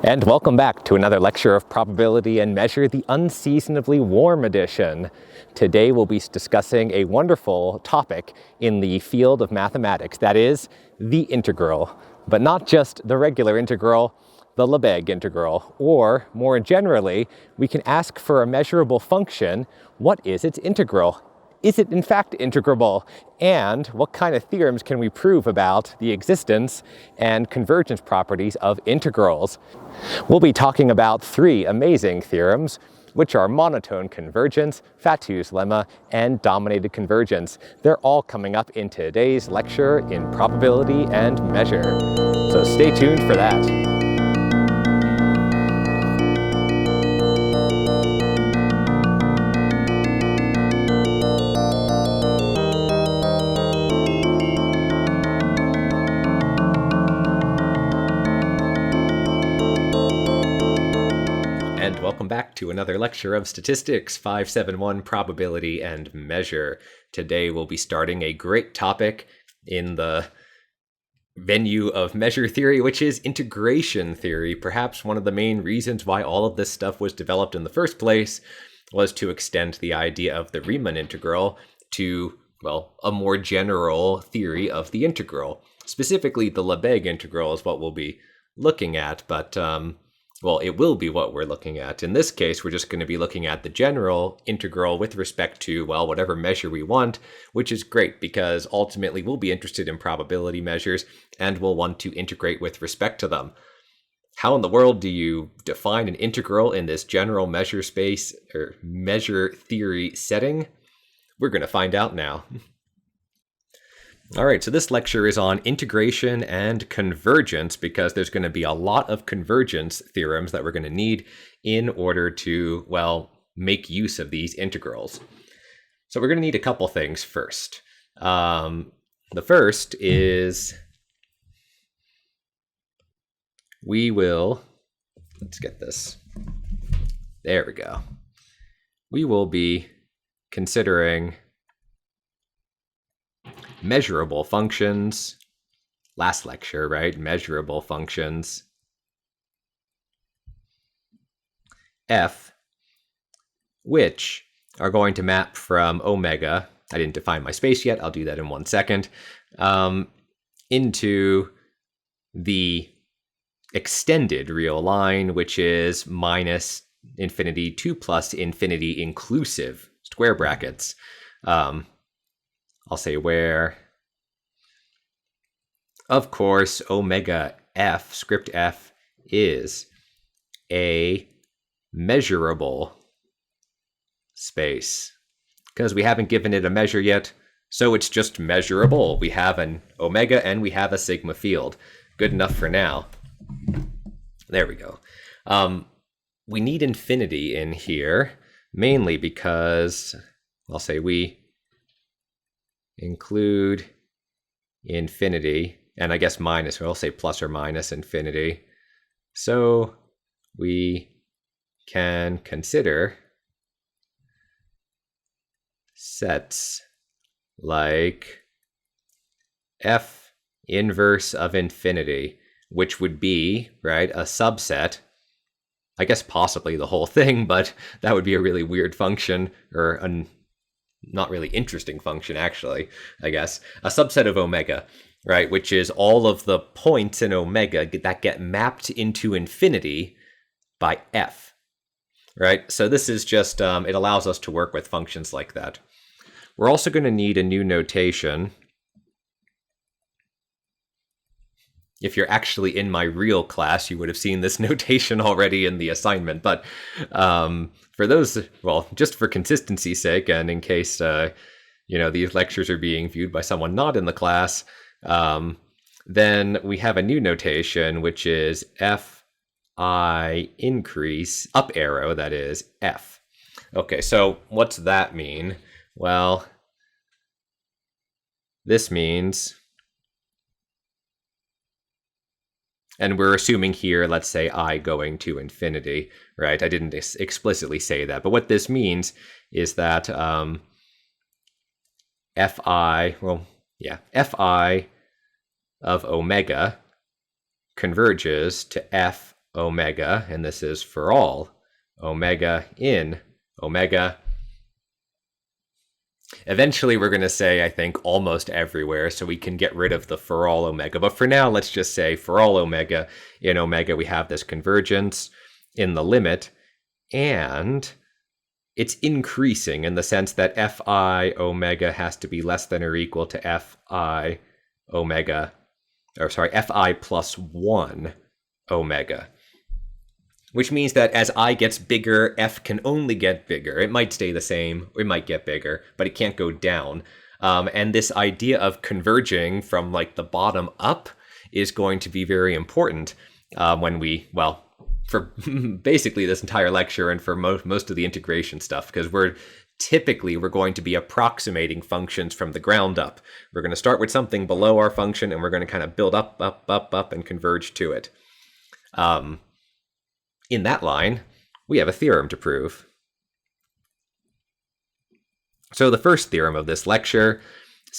And welcome back to another lecture of Probability and Measure, the unseasonably warm edition. Today we'll be discussing a wonderful topic in the field of mathematics, that is, the integral. But not just the regular integral, the Lebesgue integral. Or, more generally, we can ask for a measurable function, what is its integral? Is it in fact integrable? And what kind of theorems can we prove about the existence and convergence properties of integrals? We'll be talking about three amazing theorems, which are Monotone Convergence, Fatou's Lemma, and Dominated Convergence. They're all coming up in today's lecture in Probability and Measure. So stay tuned for that. Welcome back to another lecture of Statistics 571 Probability and Measure. Today we'll be starting a great topic in the venue of measure theory, which is integration theory. Perhaps one of the main reasons why all of this stuff was developed in the first place was to extend the idea of the Riemann integral to, well, a more general theory of the integral. Specifically, the Lebesgue integral is what we'll be looking at, but well, it will be what we're looking at. In this case, we're just going to be looking at the general integral with respect to, well, whatever measure we want, which is great because ultimately we'll be interested in probability measures and we'll want to integrate with respect to them. How in the world do you define an integral in this general measure space or measure theory setting? We're going to find out now. All right, so this lecture is on integration and convergence because there's going to be a lot of convergence theorems that we're going to need in order to, well, make use of these integrals. So we're going to need a couple things first. The first is let's get this. There we go. We will be considering measurable functions. Last lecture, right? Measurable functions. F, which are going to map from omega, I didn't define my space yet, I'll do that in 1 second, into the extended real line, which is minus infinity to plus infinity inclusive, square brackets. I'll say where, of course, omega f, script f, is a measurable space. Because we haven't given it a measure yet, so it's just measurable. We have an omega and we have a sigma field. Good enough for now. There we go. We need infinity in here, mainly because, I'll say we include infinity, and I guess minus, or I'll say plus or minus infinity. So we can consider sets like f inverse of infinity, which would be, right, a subset. I guess possibly the whole thing, but that would be a really weird function, or not really interesting function, actually, I guess. A subset of omega, right, which is all of the points in omega that get mapped into infinity by f, right? So this is just, it allows us to work with functions like that. We're also going to need a new notation. If you're actually in my real class, you would have seen this notation already in the assignment. But for those, well, just for consistency's sake, and in case, these lectures are being viewed by someone not in the class, then we have a new notation, which is fi increase, up arrow, that is, f. Okay, so what's that mean? Well, this means, and we're assuming here, let's say I going to infinity, right? I didn't explicitly say that, but what this means is that fi of omega converges to f omega, and this is for all omega in omega. Eventually, we're going to say, I think, almost everywhere, so we can get rid of the for all omega. But for now, let's just say for all omega in omega, we have this convergence in the limit, and it's increasing in the sense that fi omega has to be less than or equal to fi omega, or sorry, fi plus 1 omega. Which means that as I gets bigger, f can only get bigger. It might stay the same, or it might get bigger, but it can't go down. And this idea of converging from like the bottom up is going to be very important when we, well, for basically this entire lecture and for most of the integration stuff, because we're going to be approximating functions from the ground up. We're going to start with something below our function, and we're going to kind of build up, and converge to it. In that line, we have a theorem to prove. So the first theorem of this lecture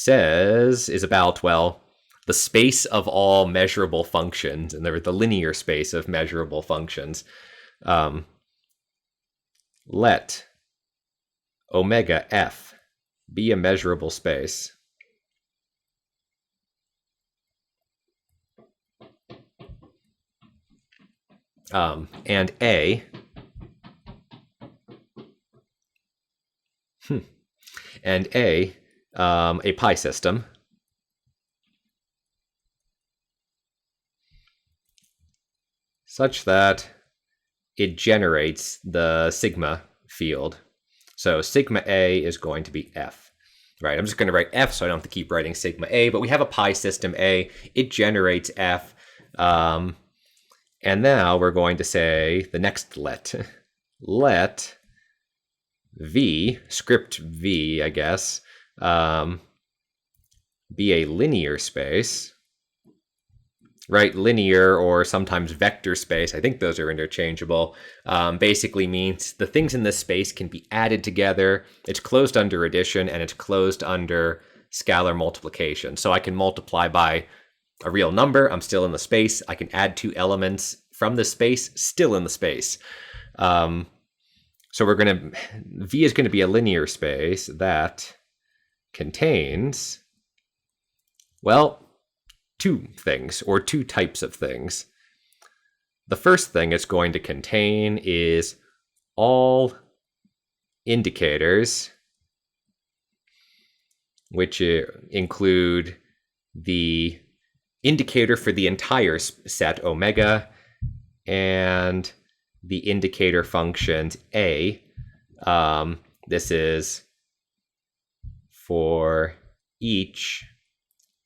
is about, well, the space of all measurable functions, and the linear space of measurable functions. Let omega f be a measurable space. And A a pi system such that it generates the sigma field. So sigma A is going to be F. Right, I'm just going to write F so I don't have to keep writing sigma A, but we have a pi system A. It generates F. And now we're going to say the next let V, script V, I guess, be a linear space, right? Linear or sometimes vector space. I think those are interchangeable. Basically means the things in this space can be added together. It's closed under addition and it's closed under scalar multiplication. So I can multiply by a real number, I'm still in the space. I can add 2 elements from the space, still in the space. So V is going to be a linear space that contains, well, 2 things, or 2 types of things. The first thing it's going to contain is all indicators, which include the indicator for the entire set omega and the indicator functions A. This is for each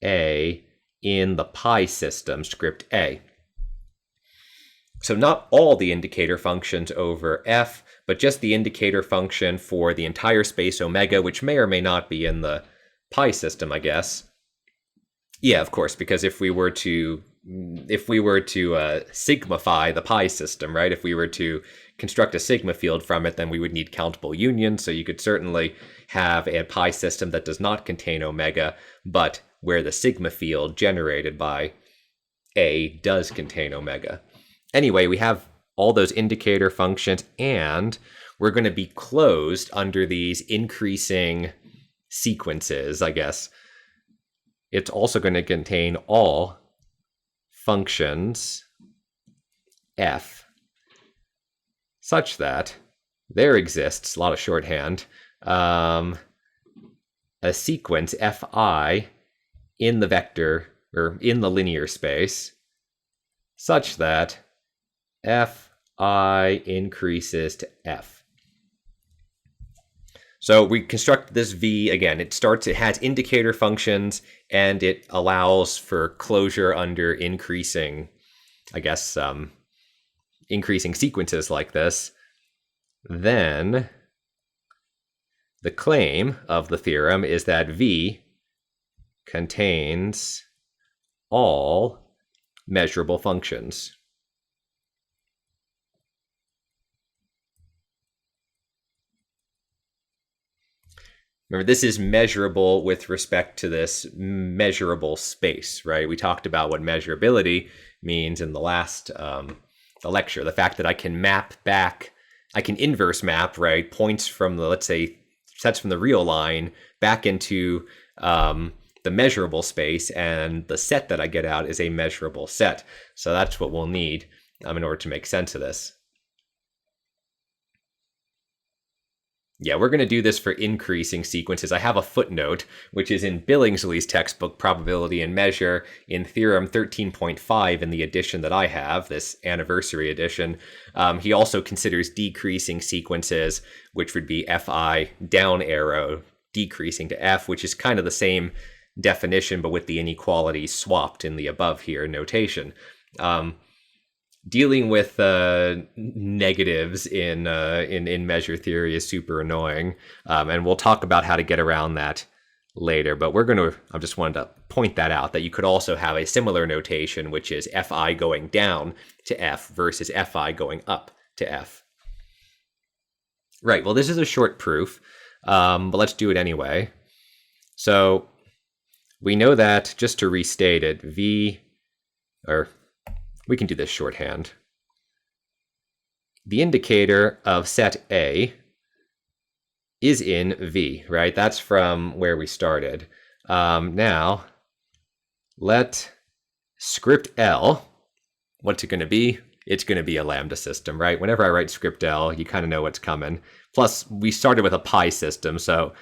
A in the pi system, script A. So not all the indicator functions over F, but just the indicator function for the entire space omega, which may or may not be in the pi system, I guess. Yeah, of course, because if we were to sigmify the pi system, right? If we were to construct a sigma field from it, then we would need countable unions. So you could certainly have a pi system that does not contain omega, but where the sigma field generated by A does contain omega. Anyway, we have all those indicator functions, and we're going to be closed under these increasing sequences, I guess. It's also going to contain all functions f such that there exists, a lot of shorthand, a sequence fi in the vector, or in the linear space, such that fi increases to f. So we construct this V again. It has indicator functions, and it allows for closure under increasing, I guess, increasing sequences like this. Then the claim of the theorem is that V contains all measurable functions. Remember, this is measurable with respect to this measurable space, right? We talked about what measurability means in the last the lecture, the fact that I can map back, I can inverse map, right, points from the, let's say, sets from the real line back into the measurable space, and the set that I get out is a measurable set. So that's what we'll need in order to make sense of this. Yeah, we're going to do this for increasing sequences. I have a footnote, which is in Billingsley's textbook, Probability and Measure, in Theorem 13.5 in the edition that I have, this anniversary edition. He also considers decreasing sequences, which would be fi down arrow, decreasing to f, which is kind of the same definition, but with the inequality swapped in the above here notation. Dealing with negatives in measure theory is super annoying, and we'll talk about how to get around that later. But I just wanted to point that out, that you could also have a similar notation, which is fi going down to f versus fi going up to f. Right, well, this is a short proof, but let's do it anyway. So we know that, just to restate it, we can do this shorthand. The indicator of set A is in V, right? That's from where we started. Now, let script L, what's it going to be? It's going to be a lambda system, right? Whenever I write script L, you kind of know what's coming. Plus, we started with a pi system, so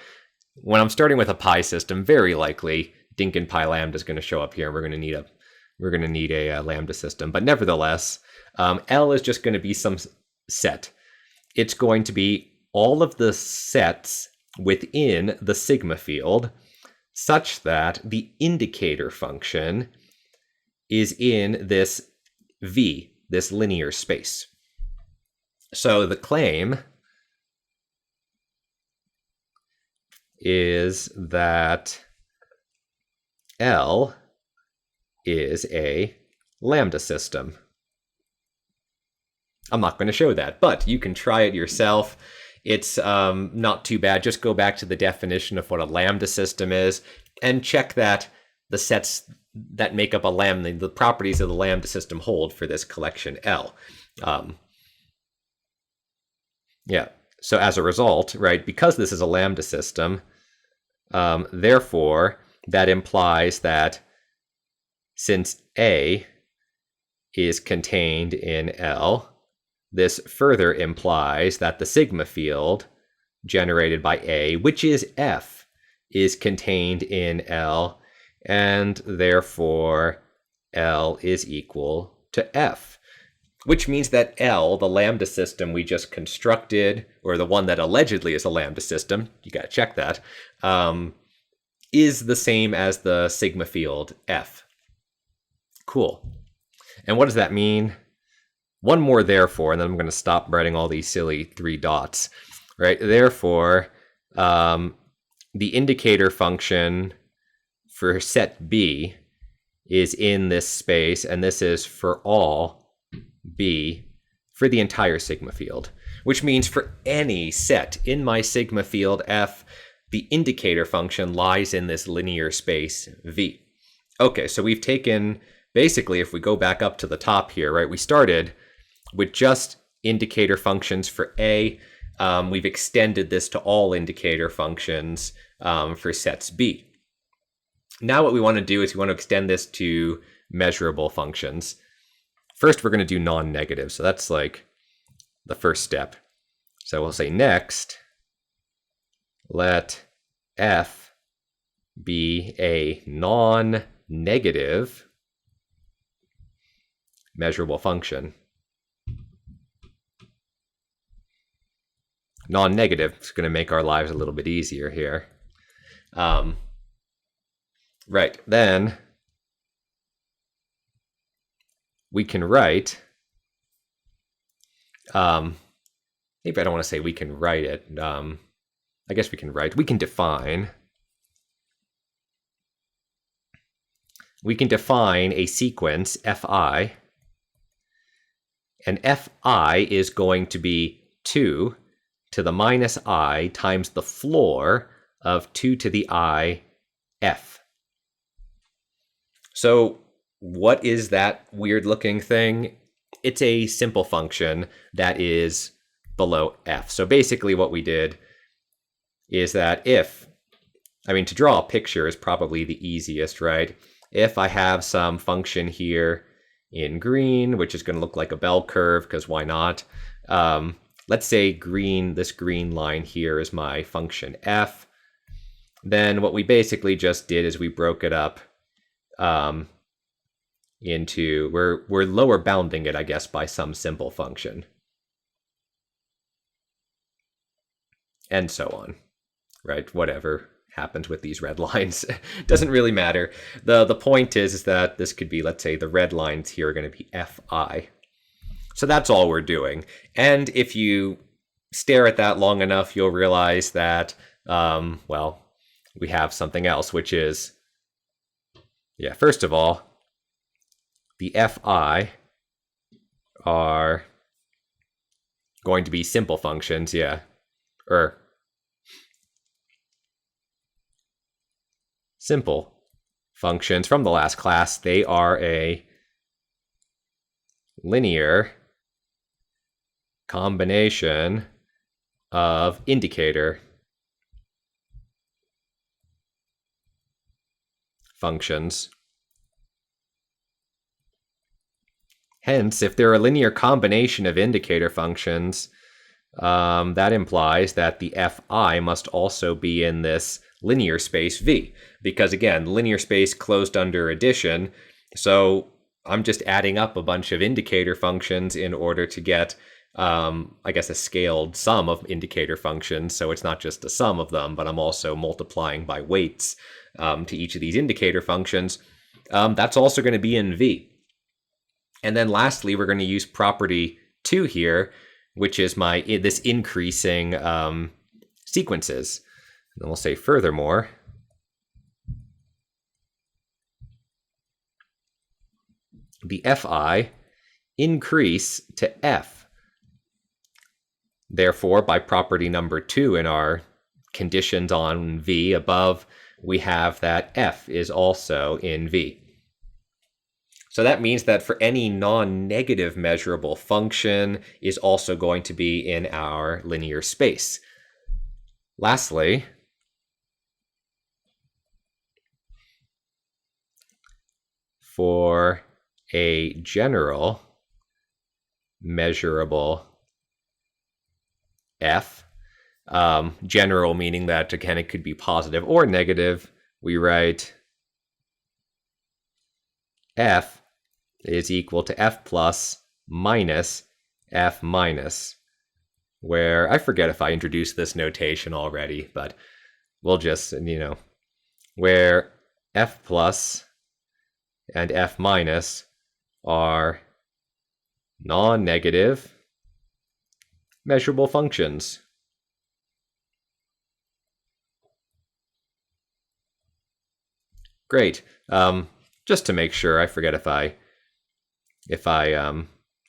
when I'm starting with a pi system, very likely Dinkin pi lambda is going to show up here, and we're going to need a lambda system. But nevertheless, L is just going to be some set. It's going to be all of the sets within the sigma field such that the indicator function is in this V, this linear space. So the claim is that L is a lambda system. I'm not going to show that, but you can try it yourself. It's not too bad. Just go back to the definition of what a lambda system is and check that the sets that make up a lambda, the properties of the lambda system, hold for this collection L. Yeah, so as a result, right, because this is a lambda system, therefore, that implies that since A is contained in L, this further implies that the sigma field generated by A, which is F, is contained in L, and therefore L is equal to F. Which means that L, the lambda system we just constructed, or the one that allegedly is a lambda system, you gotta check that, is the same as the sigma field F. Cool. And what does that mean? One more therefore, and then I'm going to stop writing all these silly 3 dots. Right? Therefore, the indicator function for set B is in this space, and this is for all B for the entire sigma field. Which means for any set in my sigma field F, the indicator function lies in this linear space V. Okay, so we've taken, basically, if we go back up to the top here, right, we started with just indicator functions for A. We've extended this to all indicator functions for sets B. Now what we want to do is we want to extend this to measurable functions. First, we're going to do non-negative, so that's like the first step. So we'll say next, let f be a non-negative measurable function. Non-negative is going to make our lives a little bit easier here. Right, then we can write, maybe I don't want to say we can write it. I guess we can define. We can define a sequence fi, and fi is going to be 2 to the minus I times the floor of 2 to the I f. So what is that weird looking thing? it's a simple function that is below f. So basically what we did is that to draw a picture is probably the easiest, right? If I have some function here in green, which is going to look like a bell curve, because why not? Let's say this green line here is my function f. Then what we basically just did is we broke it up into, we're lower bounding it, I guess, by some simple function. And so on, right? Whatever happens with these red lines doesn't really matter. The point is that this could be, let's say the red lines here are going to be fi. So that's all we're doing. And if you stare at that long enough, you'll realize that, we have something else, which is, first of all, the fi are going to be simple functions, simple functions from the last class. They are a linear combination of indicator functions. Hence, if they're a linear combination of indicator functions, that implies that the fi must also be in this linear space V, because again, linear space closed under addition, so I'm just adding up a bunch of indicator functions in order to get, I guess, a scaled sum of indicator functions. So it's not just the sum of them, but I'm also multiplying by weights to each of these indicator functions. That's also going to be in V. And then lastly, we're going to use property 2 here, which is this increasing sequences. And then we'll say furthermore, the fi increase to f. Therefore, by property number 2 in our conditions on V above, we have that f is also in V. So that means that for any non-negative measurable function is also going to be in our linear space. Lastly, for a general measurable f, general meaning that, again, it could be positive or negative, we write f is equal to f plus minus f minus, where I forget if I introduced this notation already, but we'll just, where f plus and f minus are non-negative measurable functions. Great. Just to make sure, I forget if I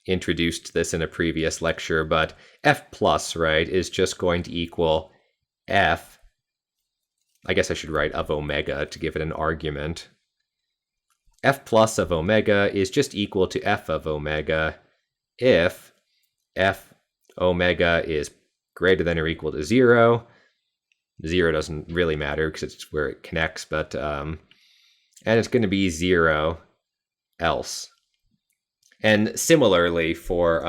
introduced this in a previous lecture, but f plus, right, is just going to equal f, I guess I should write of omega to give it an argument. F plus of omega is just equal to f of omega if f omega is greater than or equal to 0. 0 doesn't really matter because it's where it connects, but and it's going to be 0 else. And similarly for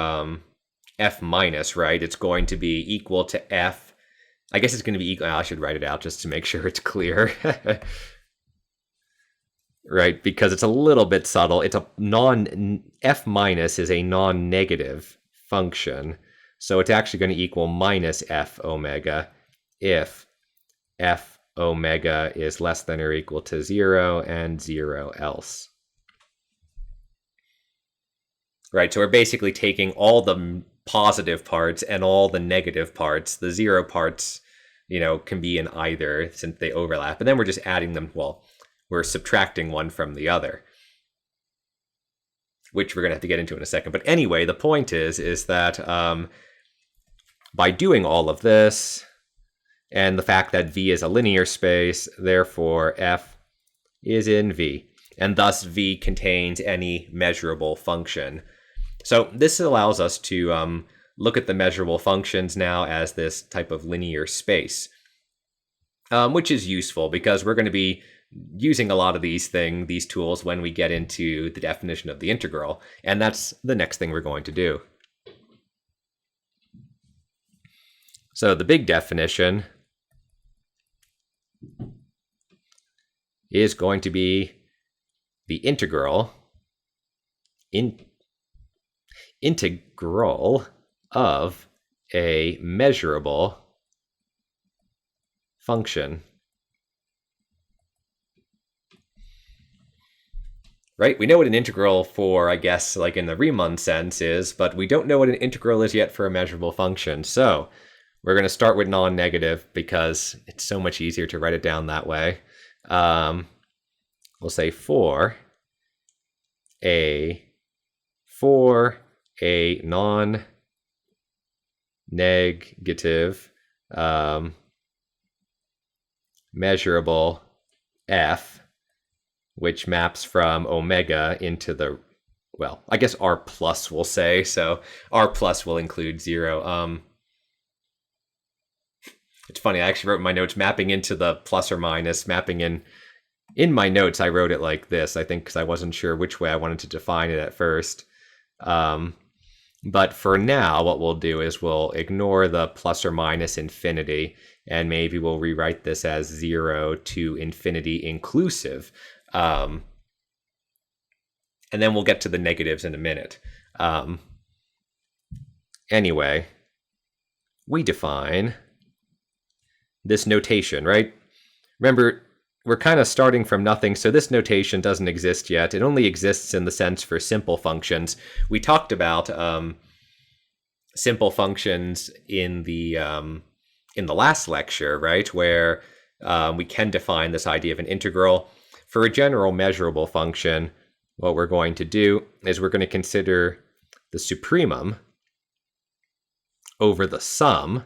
f minus, right, it's going to be equal to f. I guess it's going to be equal. I should write it out just to make sure it's clear. Right, because it's a little bit subtle. It's f minus is a non-negative function. So it's actually going to equal minus f omega if f omega is less than or equal to 0 and 0 else. Right, so we're basically taking all the positive parts and all the negative parts. The 0 parts, can be in either since they overlap. And then we're just adding them, we're subtracting one from the other, which we're going to have to get into in a second. But anyway, the point is that by doing all of this, and the fact that V is a linear space, therefore f is in V. And thus V contains any measurable function. So this allows us to look at the measurable functions now as this type of linear space, which is useful because we're going to be using a lot of these tools when we get into the definition of the integral, and that's the next thing we're going to do. So the big definition is going to be the integral of a measurable function. Right? We know what an integral for, I guess, like in the Riemann sense is, but we don't know what an integral is yet for a measurable function. So we're going to start with non-negative because it's so much easier to write it down that way. We'll say for a non-negative measurable f, which maps from omega into the, well, I guess r plus we'll say, so r plus will include 0. It's funny, I actually wrote in my notes mapping into the plus or minus, mapping in my notes I wrote it like this, I think because I wasn't sure which way I wanted to define it at first. But for now, what we'll do is we'll ignore the plus or minus infinity, and maybe we'll rewrite this as 0 to infinity inclusive. And then we'll get to the negatives in a minute. Anyway, we define this notation, right? Remember, we're kind of starting from nothing, so this notation doesn't exist yet. It only exists in the sense for simple functions. We talked about simple functions in the last lecture, right, where we can define this idea of an integral. For a general measurable function, what we're going to do is we're going to consider the supremum over the sum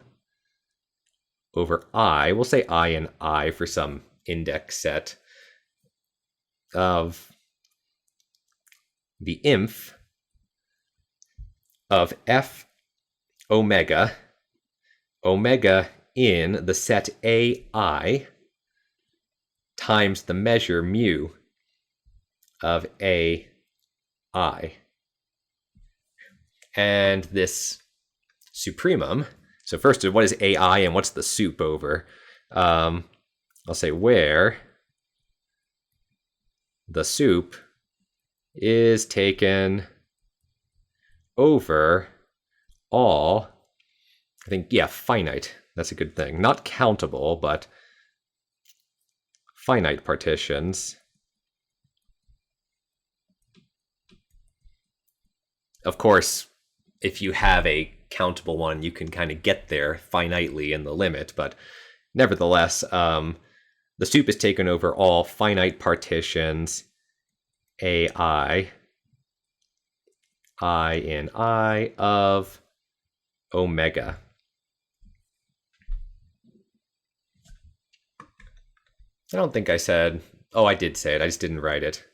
over I, we'll say I and I for some index set, of the inf of f omega in the set AI times the measure mu of AI. And this supremum, so first, what is AI and what's the sup over? I'll say where the sup is taken over all, I think, yeah, finite. That's a good thing. Not countable, but finite partitions of course, if you have a countable one, you can kind of get there finitely in the limit, but nevertheless, the sup is taken over all finite partitions AI, I in I of omega. I don't think I said, oh, I did say it, I just didn't write it.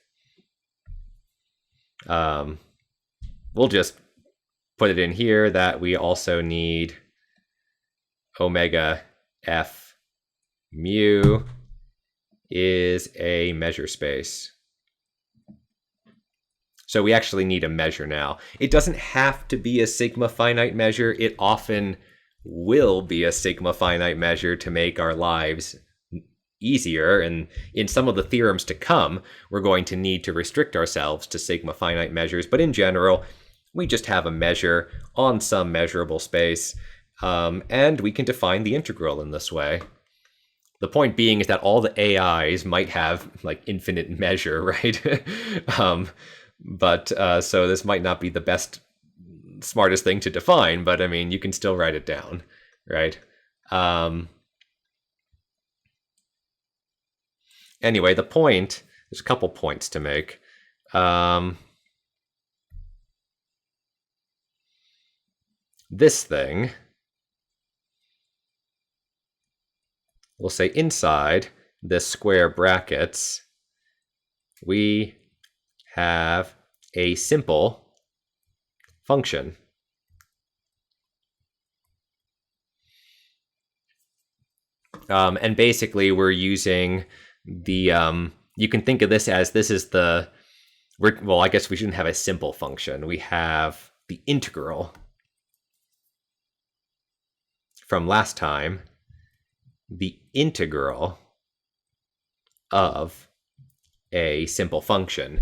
We'll just put it in here that we also need omega f mu is a measure space. So we actually need a measure now. It doesn't have to be a sigma finite measure. It often will be a sigma finite measure to make our lives easier. And in some of the theorems to come, we're going to need to restrict ourselves to sigma finite measures. But in general, we just have a measure on some measurable space, and we can define the integral in this way. The point being is that all the AIs might have like infinite measure, right? So this might not be the best, smartest thing to define, but I mean, you can still write it down, right? Anyway, the point, there's a couple points to make. This thing, we'll say inside this square brackets, we have a simple function. And basically we're using the, you can think of this as this is the, well, I guess we shouldn't have a simple function. We have the integral from last time, the integral of a simple function,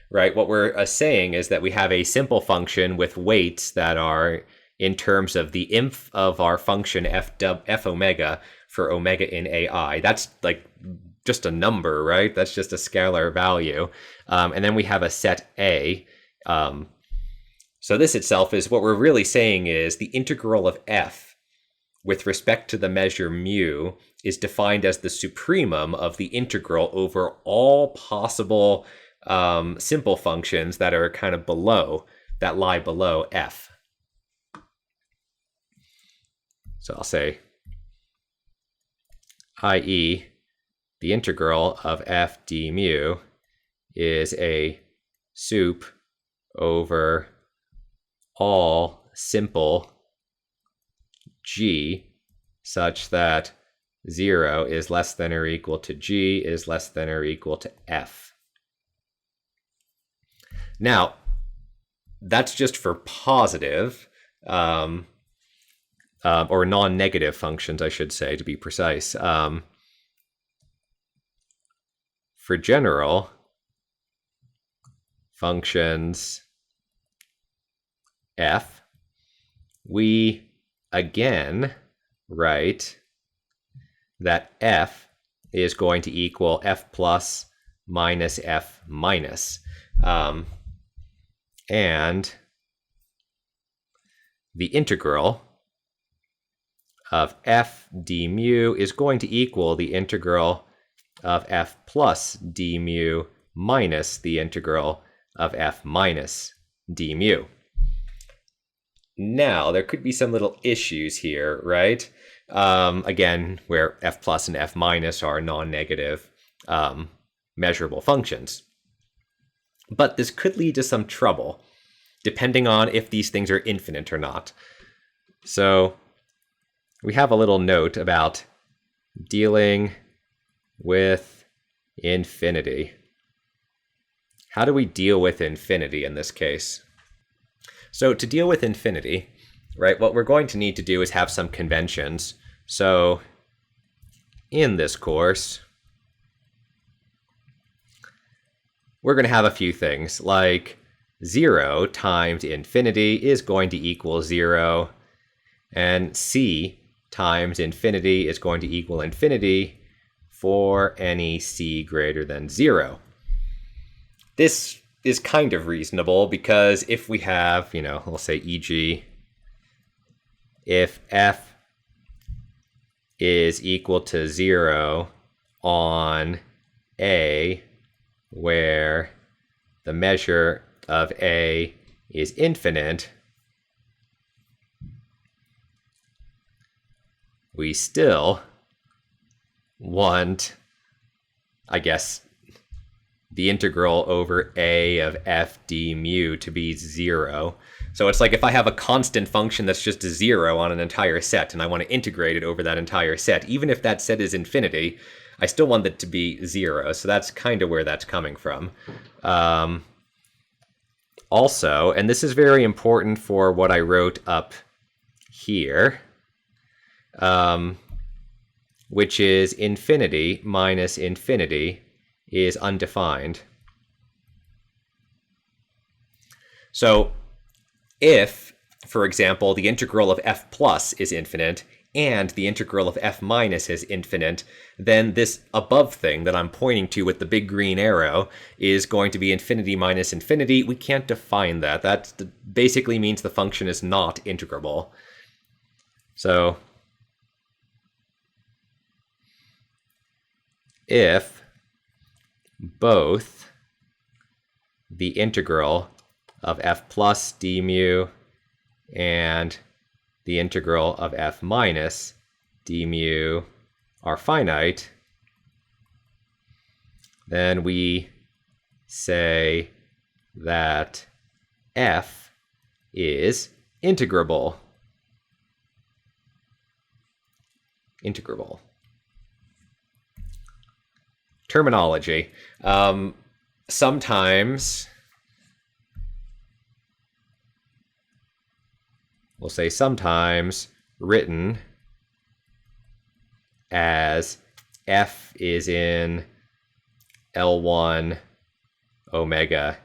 right? What we're saying is that we have a simple function with weights that are in terms of the inf of our function f omega for omega in AI. That's like just a number, right? That's just a scalar value. And then we have a set A. So this itself is what we're really saying is the integral of f with respect to the measure mu is defined as the supremum of the integral over all possible simple functions that are kind of below, that lie below f. So I'll say, i.e., the integral of f d mu is a sup over all simple g such that 0 is less than or equal to g is less than or equal to f. Now, that's just for positive, or non-negative functions, I should say, to be precise. For general functions f, we again write that f is going to equal f plus minus f minus. And the integral of f d mu is going to equal the integral of f plus d mu minus the integral of f minus d mu. Now, there could be some little issues here, right? Again, where f plus and f minus are non-negative measurable functions. But this could lead to some trouble, depending on if these things are infinite or not. So we have a little note about dealing with infinity. How do we deal with infinity in this case? So to deal with infinity, right, what we're going to need to do is have some conventions. So in this course, we're going to have a few things, like 0 times infinity is going to equal 0, and c times infinity is going to equal infinity for any c greater than 0. This is kind of reasonable because if we have, we'll say e.g., if f is equal to 0 on a, where the measure of a is infinite, we still want, I guess, the integral over a of f d mu to be 0. So it's like if I have a constant function that's just 0 on an entire set and I want to integrate it over that entire set, even if that set is infinity, I still want it to be 0. So that's kind of where that's coming from. Also, and this is very important for what I wrote up here, which is infinity minus infinity is undefined. So if, for example, the integral of f plus is infinite and the integral of f minus is infinite, then this above thing that I'm pointing to with the big green arrow is going to be infinity minus infinity. We can't define that. That basically means the function is not integrable. So if both the integral of f plus d mu and the integral of f minus d mu are finite, then we say that f is integrable. Integrable. Terminology. Sometimes, we'll say sometimes written as f is in L1 omega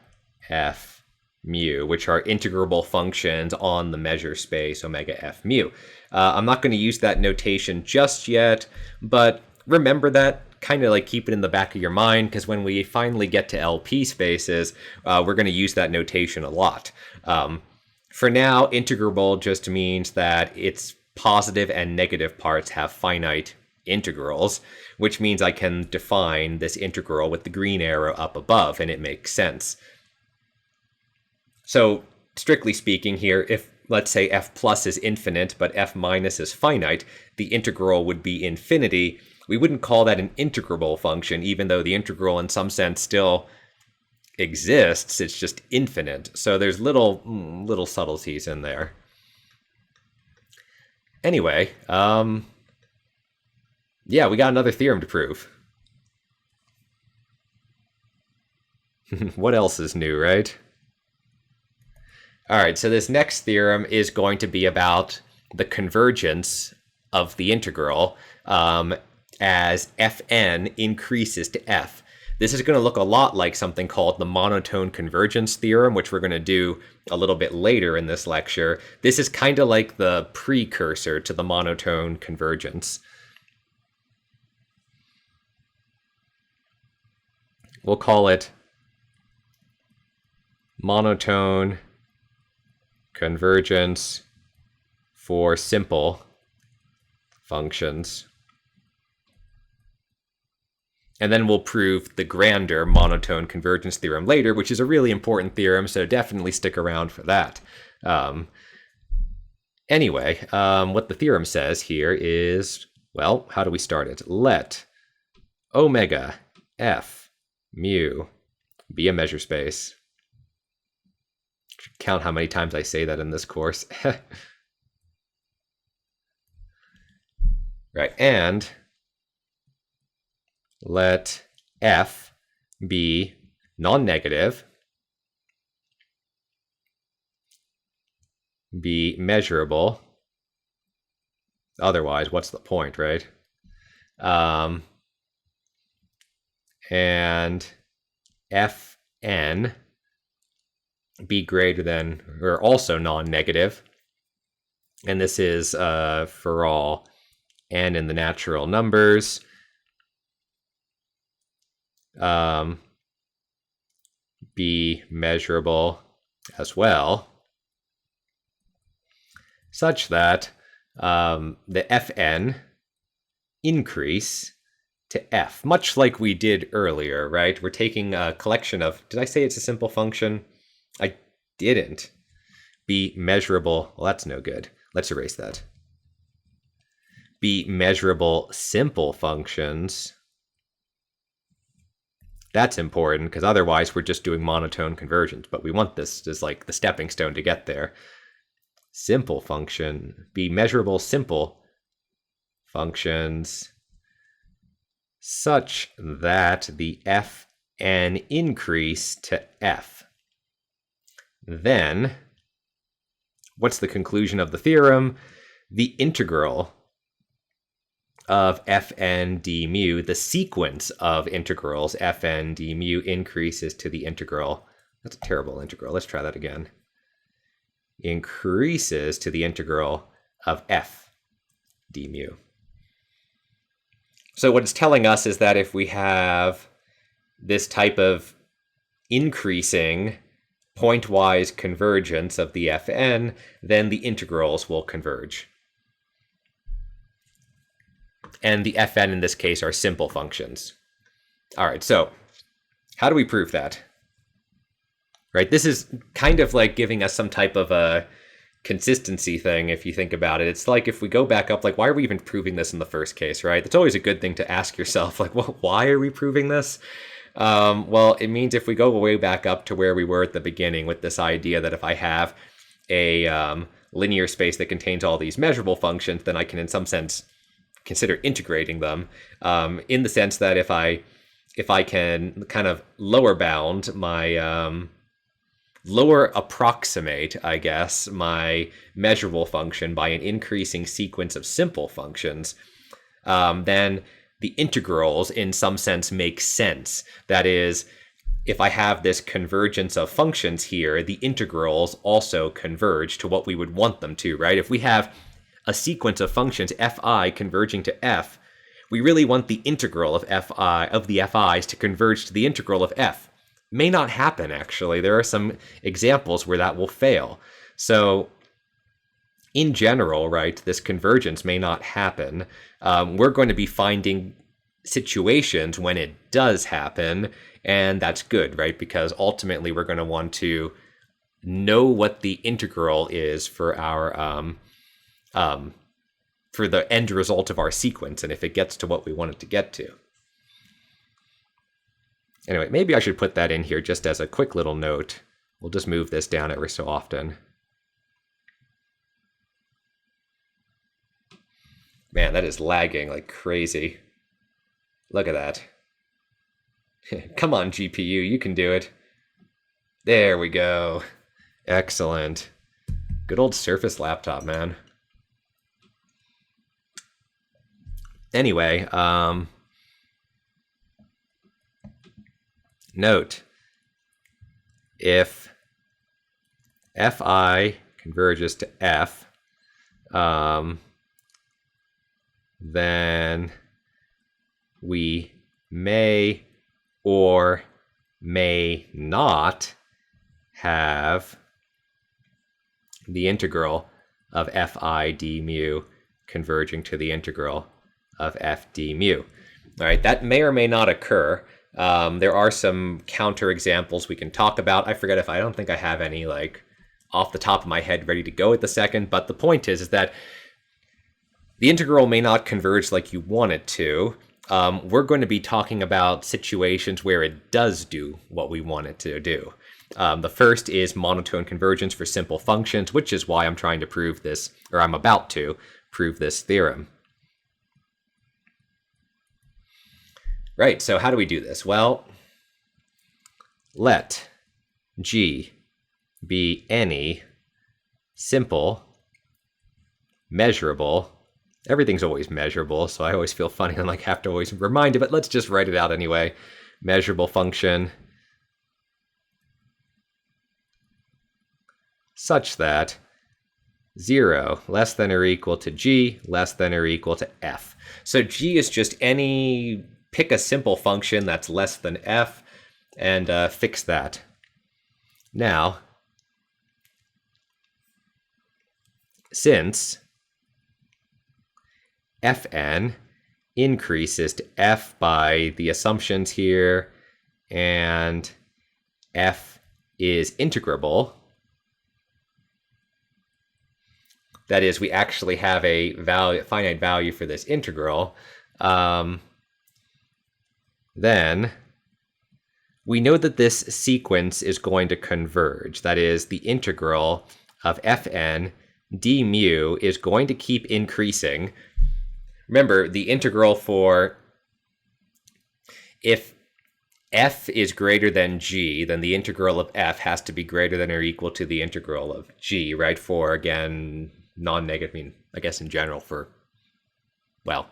f mu, which are integrable functions on the measure space omega f mu. I'm not going to use that notation just yet, but remember that, kind of like keep it in the back of your mind, because when we finally get to LP spaces, we're going to use that notation a lot. For now, integrable just means that its positive and negative parts have finite integrals, which means I can define this integral with the green arrow up above, and it makes sense. So, strictly speaking here, if let's say f plus is infinite, but f minus is finite, the integral would be infinity. We wouldn't call that an integrable function, even though the integral in some sense still exists. It's just infinite. So there's little subtleties in there. Anyway, yeah, we got another theorem to prove. What else is new, right? All right, so this next theorem is going to be about the convergence of the integral as fn increases to f. This is going to look a lot like something called the Monotone Convergence Theorem, which we're going to do a little bit later in this lecture. This is kind of like the precursor to the Monotone Convergence. We'll call it Monotone Convergence for simple functions. And then we'll prove the grander monotone convergence theorem later, which is a really important theorem, so definitely stick around for that. Anyway, what the theorem says here is, well, how do we start it? Let omega f mu be a measure space. Count how many times I say that in this course. Right, and let f be non-negative, be measurable. Otherwise, what's the point, right? And fn be greater than, or also non-negative. And this is for all n in the natural numbers. Be measurable as well, such that the fn increase to f, much like we did earlier, right? We're taking a collection of, did I say it's a simple function? I didn't. Be measurable, well, that's no good. Let's erase that. Be measurable simple functions. That's important, because otherwise we're just doing monotone convergence, but we want this as like the stepping stone to get there. Simple function, be measurable simple functions such that the fn increase to f. Then, what's the conclusion of the theorem? The integral of fn d mu, the sequence of integrals fn d mu increases to the integral. That's a terrible integral. Let's try that again. Increases to the integral of f d mu. So what it's telling us is that if we have this type of increasing pointwise convergence of the fn, then the integrals will converge. And the fn in this case are simple functions. All right, so how do we prove that? Right, this is kind of like giving us some type of a consistency thing, if you think about it. It's like if we go back up, like, why are we even proving this in the first case, right? It's always a good thing to ask yourself, like, well, why are we proving this? Well, it means if we go way back up to where we were at the beginning with this idea that if I have a linear space that contains all these measurable functions, then I can in some sense consider integrating them, in the sense that if I can kind of lower bound my lower approximate, I guess, my measurable function by an increasing sequence of simple functions, then the integrals in some sense make sense. That is, if I have this convergence of functions here, the integrals also converge to what we would want them to, right? If we have a sequence of functions fi converging to f, we really want the integral of fi of the fi's to converge to the integral of f. May not happen, actually. There are some examples where that will fail. So in general, right, this convergence may not happen. We're going to be finding situations when it does happen, and that's good, right? Because ultimately we're going to want to know what the integral is for our for the end result of our sequence, and if it gets to what we want it to get to. Anyway, maybe I should put that in here just as a quick little note. We'll just move this down every so often. Man, that is lagging like crazy. Look at that. Come on, GPU, you can do it. There we go. Excellent. Good old Surface laptop, man. Anyway, note, if fi converges to f, then we may or may not have the integral of fi d mu converging to the integral of f d mu. All right, that may or may not occur. There are some counter examples we can talk about. I don't think I have any like off the top of my head ready to go at the second, but the point is that the integral may not converge like you want it to. We're going to be talking about situations where it does do what we want it to do. The first is monotone convergence for simple functions, which is why I'm trying to prove this, or I'm about to prove this theorem. Right, so how do we do this? Well, let G be any simple, measurable, everything's always measurable, so I always feel funny and like have to always remind it, but let's just write it out anyway. Measurable function such that 0 less than or equal to G less than or equal to F. So G is just any, pick a simple function that's less than F and fix that. Now, since Fn increases to F by the assumptions here, and F is integrable, that is, we actually have a finite value for this integral, then we know that this sequence is going to converge. That is, the integral of Fn d mu is going to keep increasing. Remember, the integral for, if f is greater than g, then the integral of f has to be greater than or equal to the integral of g, right? For, again, non-negative, I mean, I guess in general for, well,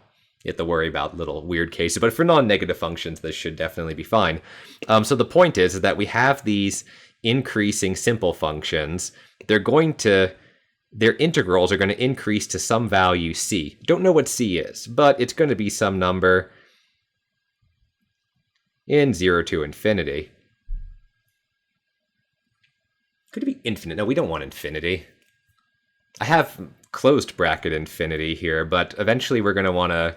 you have to worry about little weird cases, but for non-negative functions, this should definitely be fine. So the point is that we have these increasing simple functions. Their integrals are going to increase to some value c. Don't know what c is, but it's going to be some number in 0 to infinity. Could it be infinite? No, we don't want infinity. I have closed bracket infinity here, but eventually we're going to want to...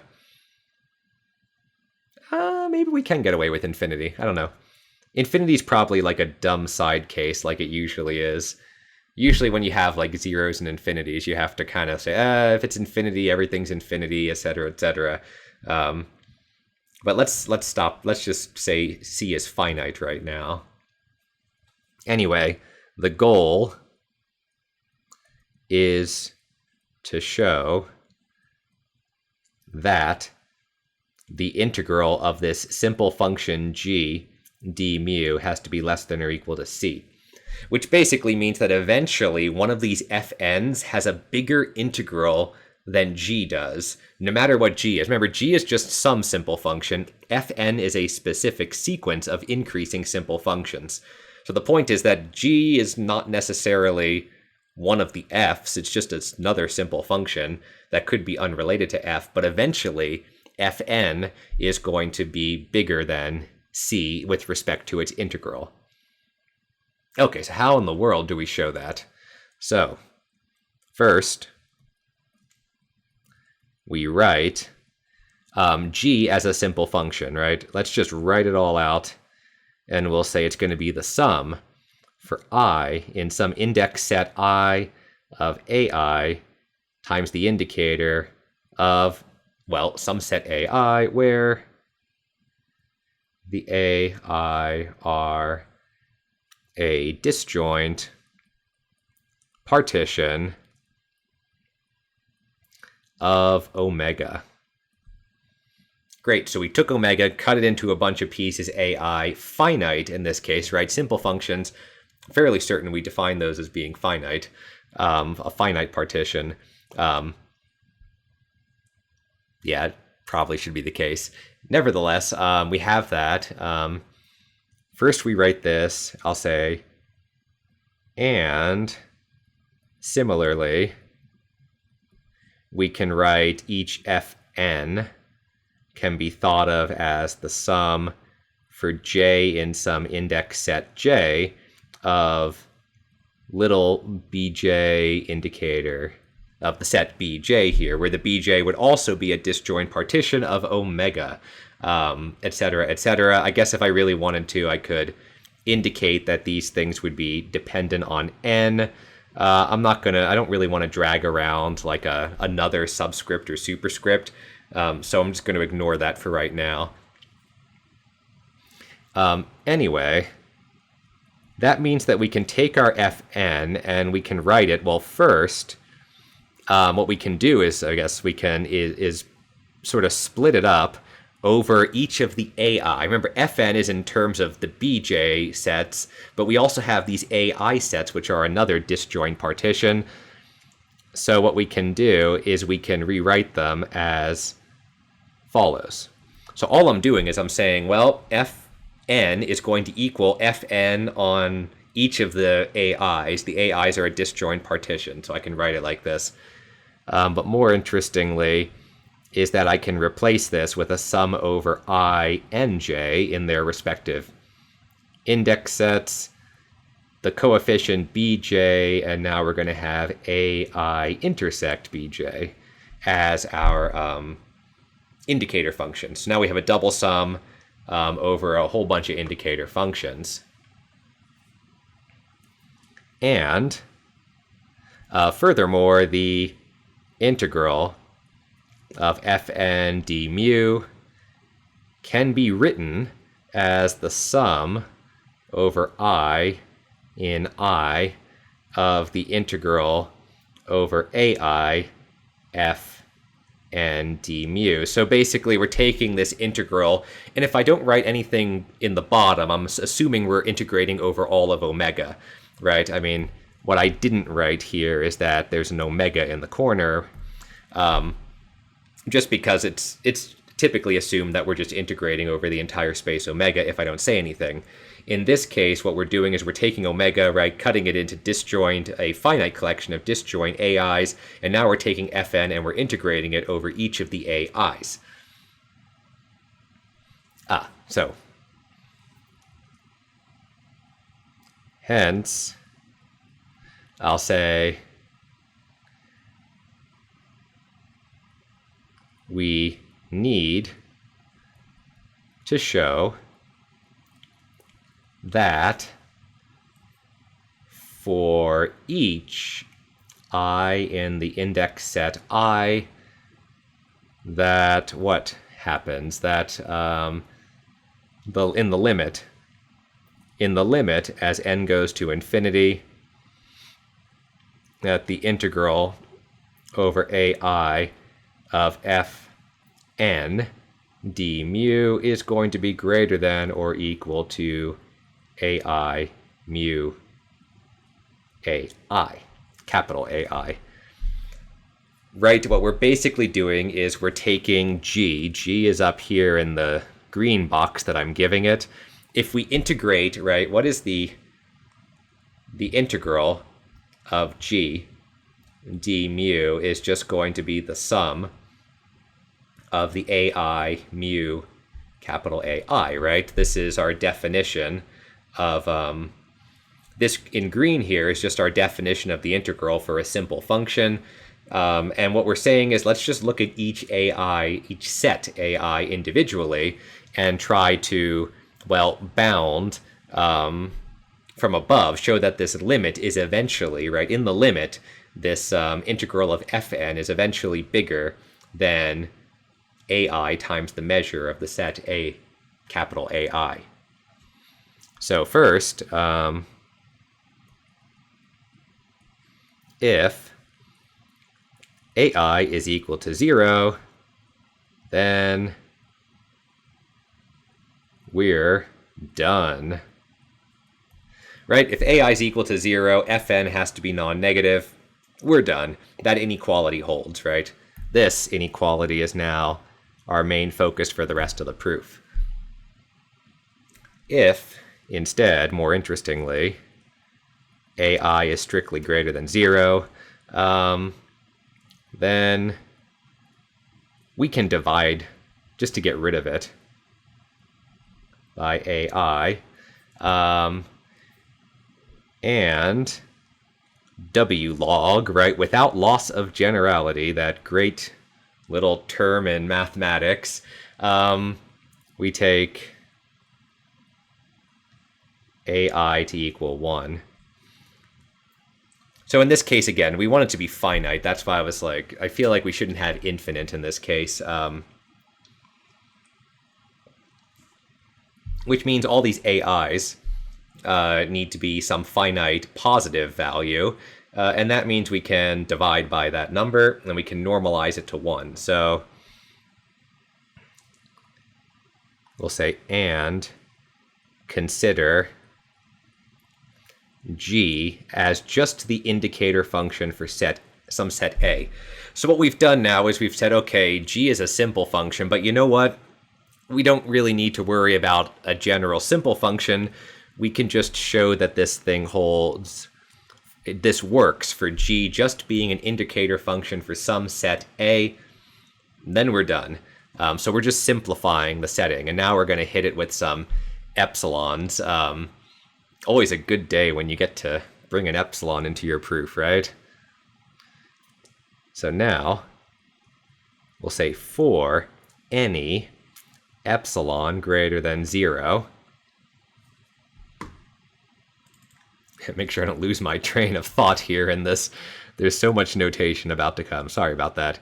maybe we can get away with infinity. I don't know. Infinity's probably like a dumb side case, like it usually is. Usually when you have like zeros and infinities, you have to kind of say, if it's infinity, everything's infinity, etc., etc. But let's stop. Let's just say C is finite right now. Anyway, the goal is to show that the integral of this simple function g d mu has to be less than or equal to c, which basically means that eventually one of these fn's has a bigger integral than g does, no matter what g is. Remember, g is just some simple function. Fn is a specific sequence of increasing simple functions. So the point is that g is not necessarily one of the f's, it's just another simple function that could be unrelated to f, but eventually fn is going to be bigger than c with respect to its integral. Okay, so how in the world do we show that? So, first, we write g as a simple function, right? Let's just write it all out, and we'll say it's going to be the sum for I in some index set I of ai times the indicator of, well, some set ai where the ai are a disjoint partition of omega. Great, so we took omega, cut it into a bunch of pieces, ai, finite in this case, right? Simple functions, fairly certain we define those as being finite, a finite partition. Yeah, it probably should be the case. Nevertheless, we have that. First we write this, I'll say, and similarly, we can write each fn can be thought of as the sum for j in some index set j of little bj indicator of the set bj here, where the bj would also be a disjoint partition of omega, etc., etc. I guess if I really wanted to, I could indicate that these things would be dependent on n. I don't really want to drag around like another subscript or superscript, so I'm just going to ignore that for right now. Anyway, that means that we can take our fn and we can write it. Well, first, what we can do is, I guess we can is sort of split it up over each of the ai. Remember, fn is in terms of the bj sets, but we also have these ai sets, which are another disjoint partition. So what we can do is we can rewrite them as follows. So all I'm doing is I'm saying, well, fn is going to equal fn on each of the AIs. The AIs are a disjoint partition, so I can write it like this. But more interestingly is that I can replace this with a sum over I and j in their respective index sets, the coefficient bj, and now we're going to have ai intersect bj as our indicator function. So now we have a double sum over a whole bunch of indicator functions. And furthermore, the integral of fn d mu can be written as the sum over I in I of the integral over ai f and d mu. So basically we're taking this integral, and if I don't write anything in the bottom, I'm assuming we're integrating over all of omega, right? I mean, what I didn't write here is that there's an omega in the corner, just because it's typically assumed that we're just integrating over the entire space omega if I don't say anything. In this case, what we're doing is we're taking omega, right, cutting it into disjoint, a finite collection of disjoint AIs, and now we're taking fn and we're integrating it over each of the AIs. So hence, I'll say we need to show that for each I in the index set I, that what happens? That in the limit as n goes to infinity, that the integral over ai of fn d mu is going to be greater than or equal to ai mu ai, capital AI. Right, what we're basically doing is we're taking g is up here in the green box that I'm giving it. If we integrate, right, what is the integral of g d mu is just going to be the sum of the ai mu capital AI, right? This is our definition of this in green here is just our definition of the integral for a simple function. And what we're saying is let's just look at each set AI individually and try to, well, bound from above, show that this limit is eventually, right, in the limit, this integral of fn is eventually bigger than ai times the measure of the set a capital AI. So first, if ai is equal to 0, then we're done. Right? If ai is equal to 0, fn has to be non-negative. We're done. That inequality holds, right? This inequality is now our main focus for the rest of the proof. If, instead, more interestingly, ai is strictly greater than 0, then we can divide, just to get rid of it, by ai, and w log, right, without loss of generality, that great little term in mathematics, we take ai to equal 1. So in this case, again, we want it to be finite. That's why I was like, I feel like we shouldn't have infinite in this case. Which means all these AIs need to be some finite positive value. And that means we can divide by that number, and we can normalize it to 1. So we'll say, and consider g as just the indicator function for some set A. So what we've done now is we've said, okay, g is a simple function, but you know what? We don't really need to worry about a general simple function. We can just show that this thing holds, this works for g just being an indicator function for some set A. Then we're done. So we're just simplifying the setting, and now we're going to hit it with some epsilons. Always a good day when you get to bring an epsilon into your proof, right? So now we'll say for any epsilon greater than 0. Make sure I don't lose my train of thought here in this. There's so much notation about to come. Sorry about that.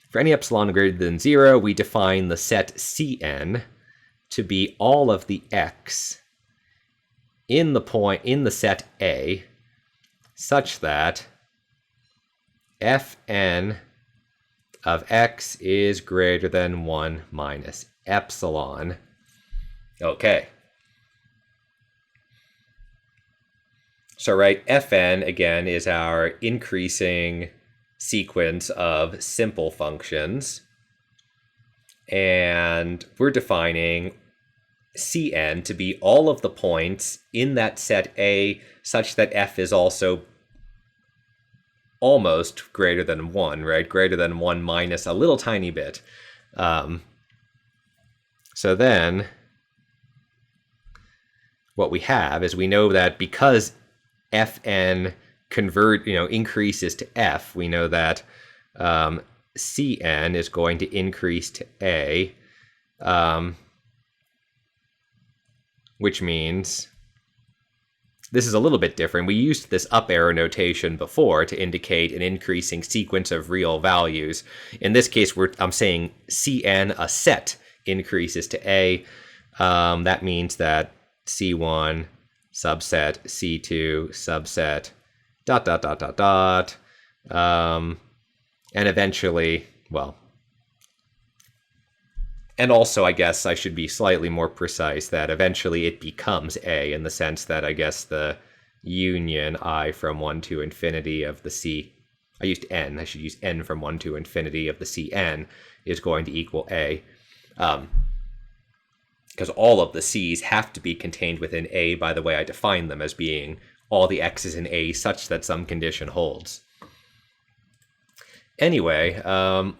For any epsilon greater than 0, we define the set Cn to be all of the x in the set A, such that fn of x is greater than 1 minus epsilon. Okay. So, right, fn, again, is our increasing sequence of simple functions. And we're defining Cn to be all of the points in that set A such that f is also almost greater than 1, right? Greater than 1 minus a little tiny bit. So then what we have is we know that because fn increases to f, we know that Cn is going to increase to A, which means this is a little bit different. We used this up arrow notation before to indicate an increasing sequence of real values. In this case, I'm saying Cn, a set, increases to A. That means that C1 subset, C2 subset, dot, dot, dot, dot, dot. And eventually, well, and also I guess I should be slightly more precise that eventually it becomes A in the sense that I guess the union I from 1 to infinity of the C, I used n, I should use n from 1 to infinity of the Cn is going to equal A. Because all of the C's have to be contained within A by the way I define them as being all the X's in A such that some condition holds. Anyway,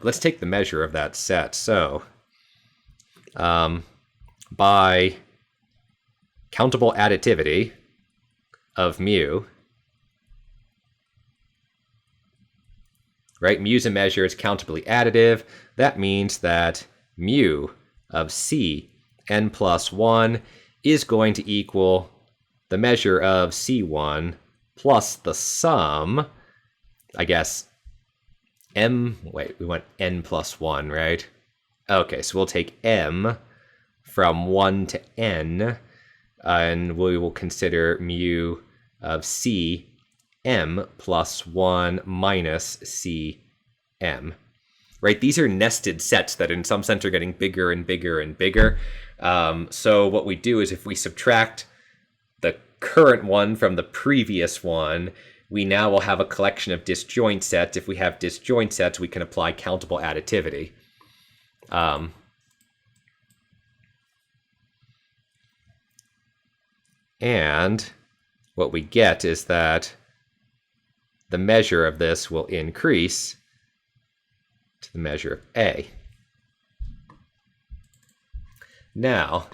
let's take the measure of that set. So, by countable additivity of mu, right? Mu's a measure, it's countably additive. That means that mu of C n plus 1 is going to equal the measure of C1 plus the sum, I guess, we went n plus 1, right? Okay, so we'll take m from 1 to n, and we will consider mu of C m plus 1 minus C m. Right, these are nested sets that in some sense are getting bigger and bigger and bigger. So what we do is if we subtract the current one from the previous one, we now will have a collection of disjoint sets. If we have disjoint sets, we can apply countable additivity. And what we get is that the measure of this will increase to the measure of A. Now,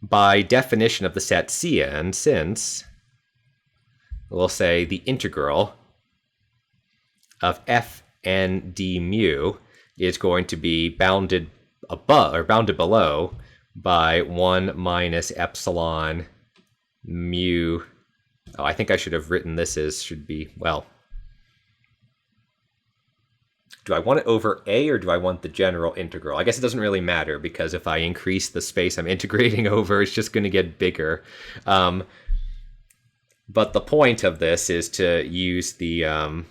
by definition of the set Cn, since we'll say the integral of fn d mu is going to be bounded above or bounded below by 1 minus epsilon mu. Oh, I think I should have written this as should be, well, do I want it over A or do I want the general integral? I guess it doesn't really matter because if I increase the space I'm integrating over, it's just going to get bigger. But the point of this is to use the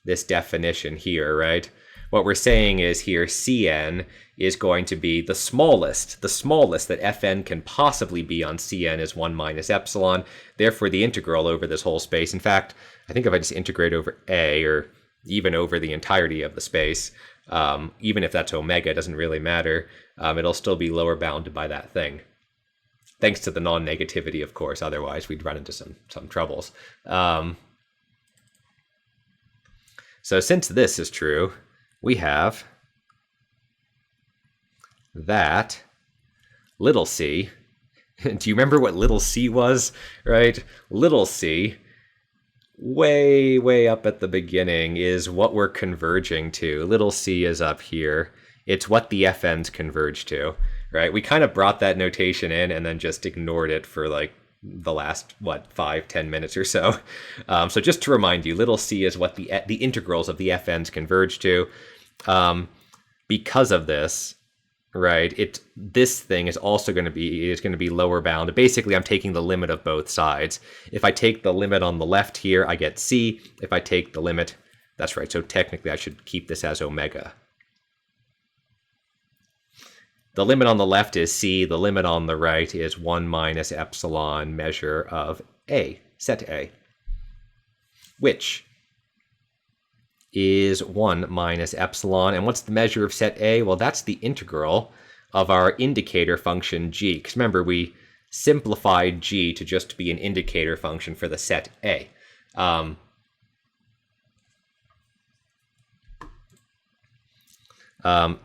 this definition here, right? What we're saying is here Cn is going to be the smallest that Fn can possibly be on Cn is 1 minus epsilon. Therefore, the integral over this whole space, in fact, I think if I just integrate over A or even over the entirety of the space, even if that's omega, it doesn't really matter. It'll still be lower bounded by that thing. Thanks to the non-negativity, of course, otherwise we'd run into some troubles. So since this is true, we have that little c, do you remember what little c was, right? Little c, way up at the beginning, is what we're converging to. Little c is up here. It's what the fn's converge to, right? We kind of brought that notation in and then just ignored it for like the last, 5-10 minutes or so. So just to remind you, little c is what the integrals of the fn's converge to. Because of this, right, this thing is also going to be lower bound. Basically, I'm taking the limit of both sides. If I take the limit on the left here, I get c. If I take the limit, that's right, so technically I should keep this as omega. The limit on the left is c, the limit on the right is 1 minus epsilon measure of A, set A, which is 1 minus epsilon. And what's the measure of set A? Well, that's the integral of our indicator function g. Because remember, we simplified g to just be an indicator function for the set A.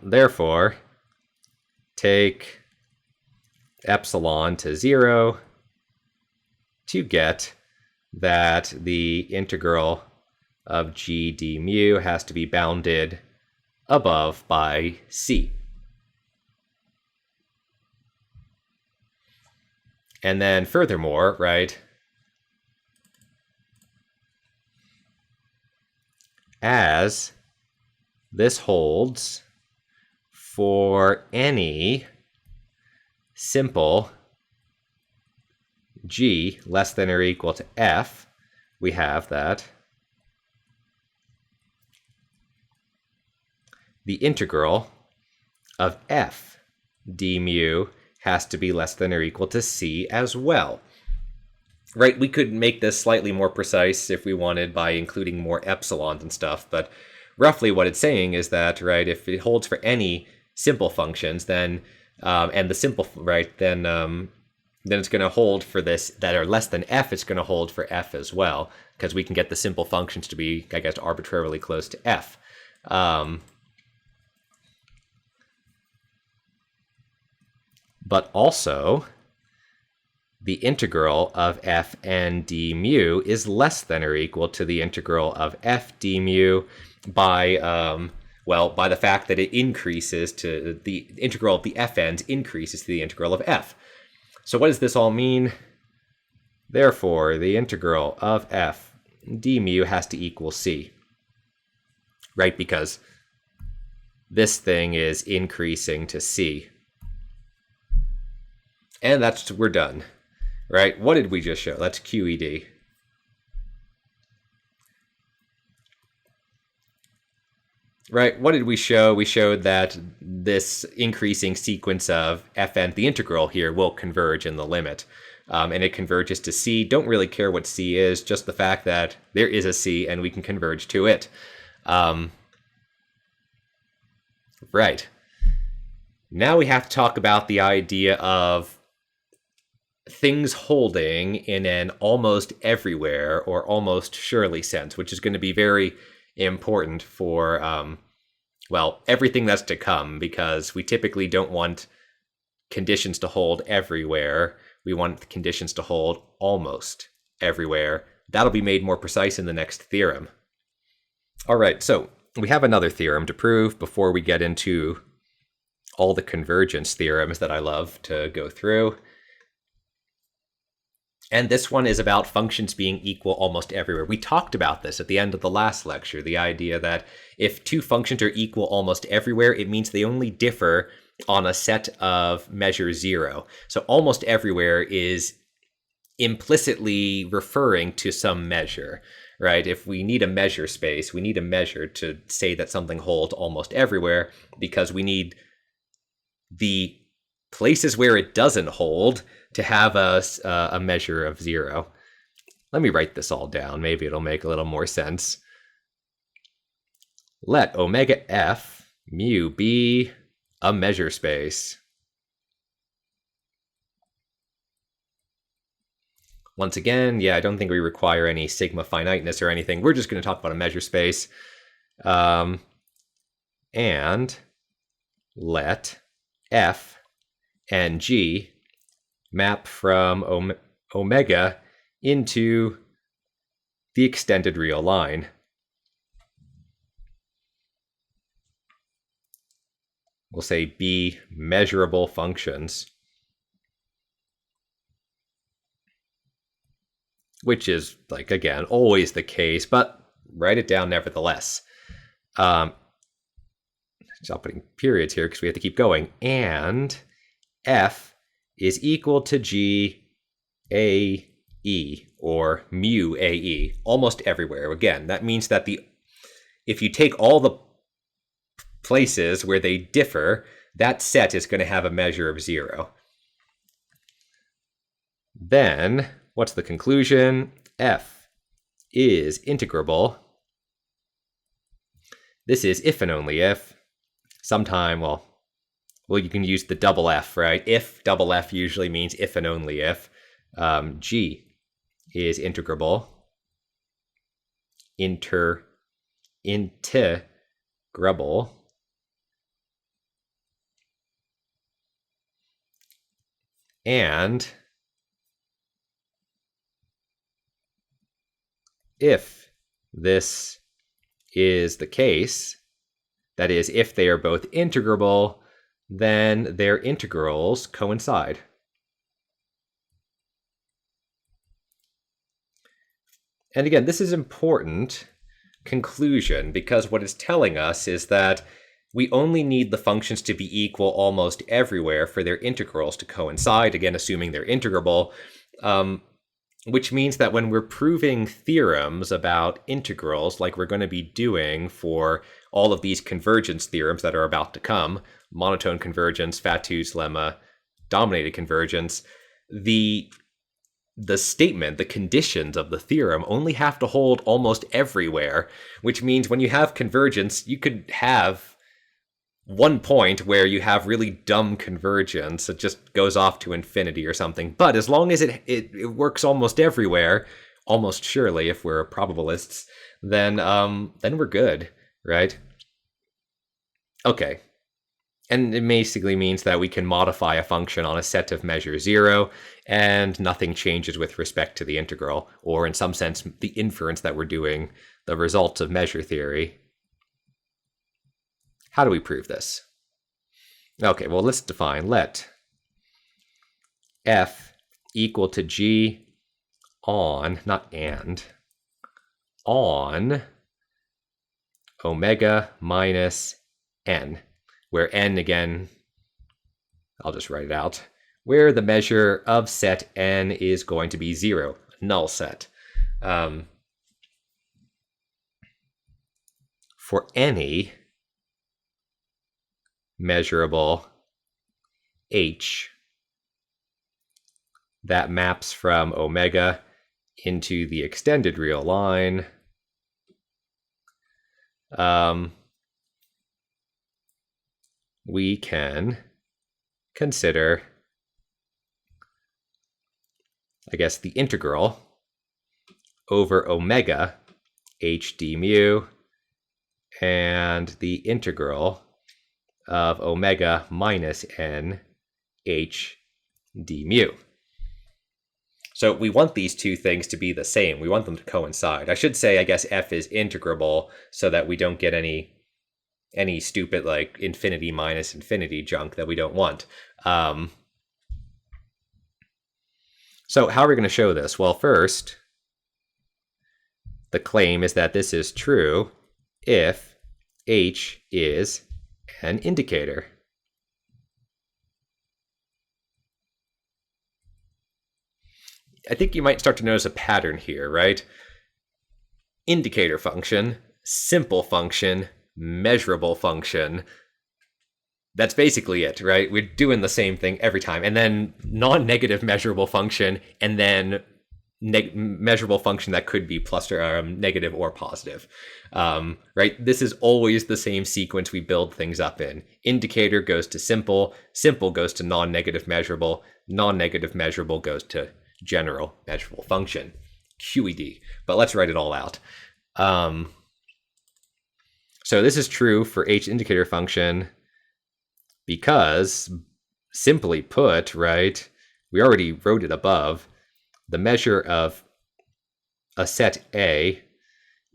Therefore, take epsilon to 0 to get that the integral of g d mu has to be bounded above by c. And then furthermore, right, as this holds for any simple g less than or equal to f, we have that the integral of f d mu has to be less than or equal to c as well. Right, we could make this slightly more precise if we wanted by including more epsilons and stuff, but roughly what it's saying is that, right, if it holds for any simple functions, then, and the simple, right, then it's going to hold for this that are less than f, it's going to hold for f as well, because we can get the simple functions to be, I guess, arbitrarily close to f. But also, the integral of f and d mu is less than or equal to the integral of f d mu by, by the fact that it increases to the integral of the fn's increases to the integral of f. So what does this all mean? Therefore, the integral of f d mu has to equal c, right? Because this thing is increasing to c. And we're done. Right, what did we just show? That's QED. Right, what did we show? We showed that this increasing sequence of fn, the integral here, will converge in the limit. And it converges to c. Don't really care what c is, just the fact that there is a c and we can converge to it. Right. Now we have to talk about the idea of things holding in an almost everywhere or almost surely sense, which is going to be very important for, everything that's to come, because we typically don't want conditions to hold everywhere. We want conditions to hold almost everywhere. That'll be made more precise in the next theorem. All right, so we have another theorem to prove before we get into all the convergence theorems that I love to go through. And this one is about functions being equal almost everywhere. We talked about this at the end of the last lecture, the idea that if two functions are equal almost everywhere, it means they only differ on a set of measure 0. So almost everywhere is implicitly referring to some measure, right? If we need a measure space, we need a measure to say that something holds almost everywhere, because we need the places where it doesn't hold to have a measure of 0. Let me write this all down. Maybe it'll make a little more sense. Let omega f mu be a measure space. Once again, I don't think we require any sigma finiteness or anything. We're just going to talk about a measure space. And let f and g map from omega into the extended real line. We'll say be measurable functions, which is, like, again, always the case, but write it down nevertheless. Stop putting periods here because we have to keep going. And f is equal to g a e, or mu a e, almost everywhere. Again, that means that if you take all the places where they differ, that set is going to have a measure of 0. Then, what's the conclusion? F is integrable. This is if and only if. Sometime, you can use the double F, right? If double F usually means if and only if. G is integrable. Integrable. And if this is the case, that is, if they are both integrable, then their integrals coincide. And again, this is important conclusion, because what it's telling us is that we only need the functions to be equal almost everywhere for their integrals to coincide, again, assuming they're integrable. which means that when we're proving theorems about integrals, like we're going to be doing for all of these convergence theorems that are about to come, monotone convergence, Fatou's lemma, dominated convergence, the statement, the conditions of the theorem only have to hold almost everywhere, which means when you have convergence, you could have one point where you have really dumb convergence. It just goes off to infinity or something. But as long as it works almost everywhere, almost surely, if we're probabilists, then we're good, right? Okay. And it basically means that we can modify a function on a set of measure 0, and nothing changes with respect to the integral, or in some sense, the inference that we're doing, the results of measure theory. How do we prove this? Okay, well, let's define let f equal to g on, not and, on omega minus n, where n, again, I'll just write it out, where the measure of set n is going to be 0, null set. For any measurable h that maps from omega into the extended real line, we can consider, I guess, the integral over omega h d mu and the integral of omega minus n h d mu. So we want these two things to be the same. We want them to coincide. I should say, I guess, f is integrable so that we don't get any stupid, like, infinity minus infinity junk that we don't want. So how are we going to show this? Well, first, the claim is that this is true if h is an indicator. I think you might start to notice a pattern here, right? Indicator function, simple function, measurable function. That's basically it, right? We're doing the same thing every time. And then non-negative measurable function, and then measurable function that could be plus or negative or positive, right? This is always the same sequence we build things up in. Indicator goes to simple, simple goes to non-negative measurable, non-negative measurable goes to general measurable function, QED. But let's write it all out. So this is true for h indicator function because, simply put, right, we already wrote it above, the measure of a set A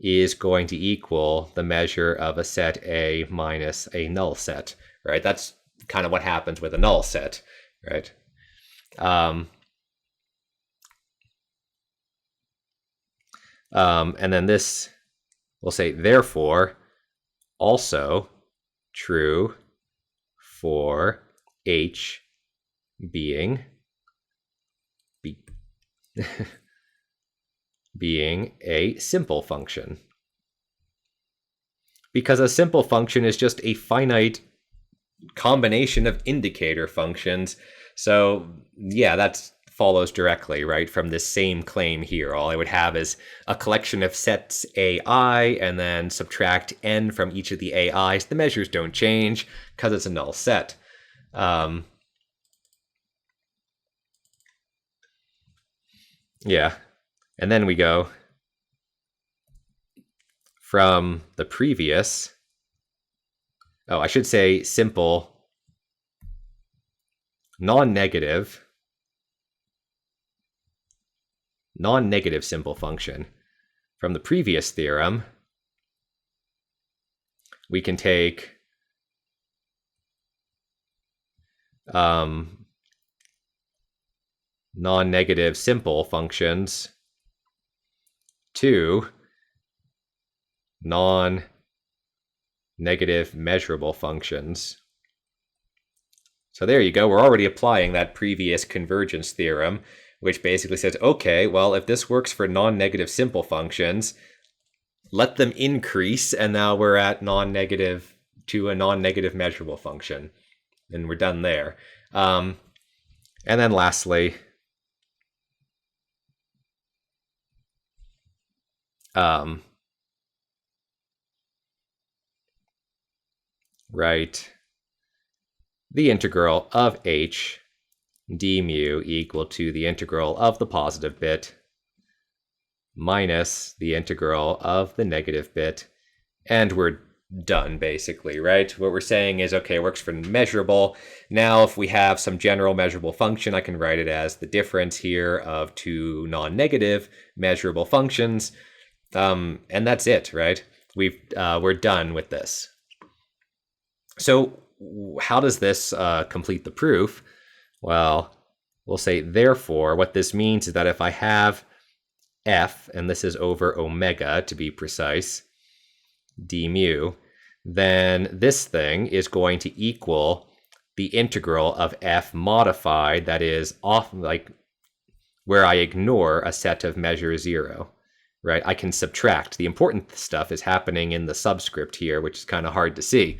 is going to equal the measure of a set A minus a null set, right? That's kind of what happens with a null set, right? And then this, we'll say, therefore, also true for h being being a simple function. Because a simple function is just a finite combination of indicator functions. So yeah, that follows directly, right, from this same claim here. All I would have is a collection of sets AI and then subtract n from each of the AIs. The measures don't change because it's a null set. Yeah. And then we go from the previous, I should say simple, non-negative simple function. From the previous theorem, we can take non-negative simple functions to non-negative measurable functions. So there you go. We're already applying that previous convergence theorem. which basically says, okay, well, if this works for non-negative simple functions, let them increase, and now we're at non-negative to a non-negative measurable function, and we're done there. And then lastly, write the integral of h d mu equal to the integral of the positive bit minus the integral of the negative bit, and we're done, basically, right? What we're saying is, okay, it works for measurable. Now, if we have some general measurable function, I can write it as the difference here of two non-negative measurable functions, and that's it, right? We're done with this. So how does this complete the proof? Well, we'll say, therefore, what this means is that if I have f, and this is over omega to be precise, d mu, then this thing is going to equal the integral of f modified, that is off, like where I ignore a set of measure 0, right? I can subtract. The important stuff is happening in the subscript here, which is kind of hard to see,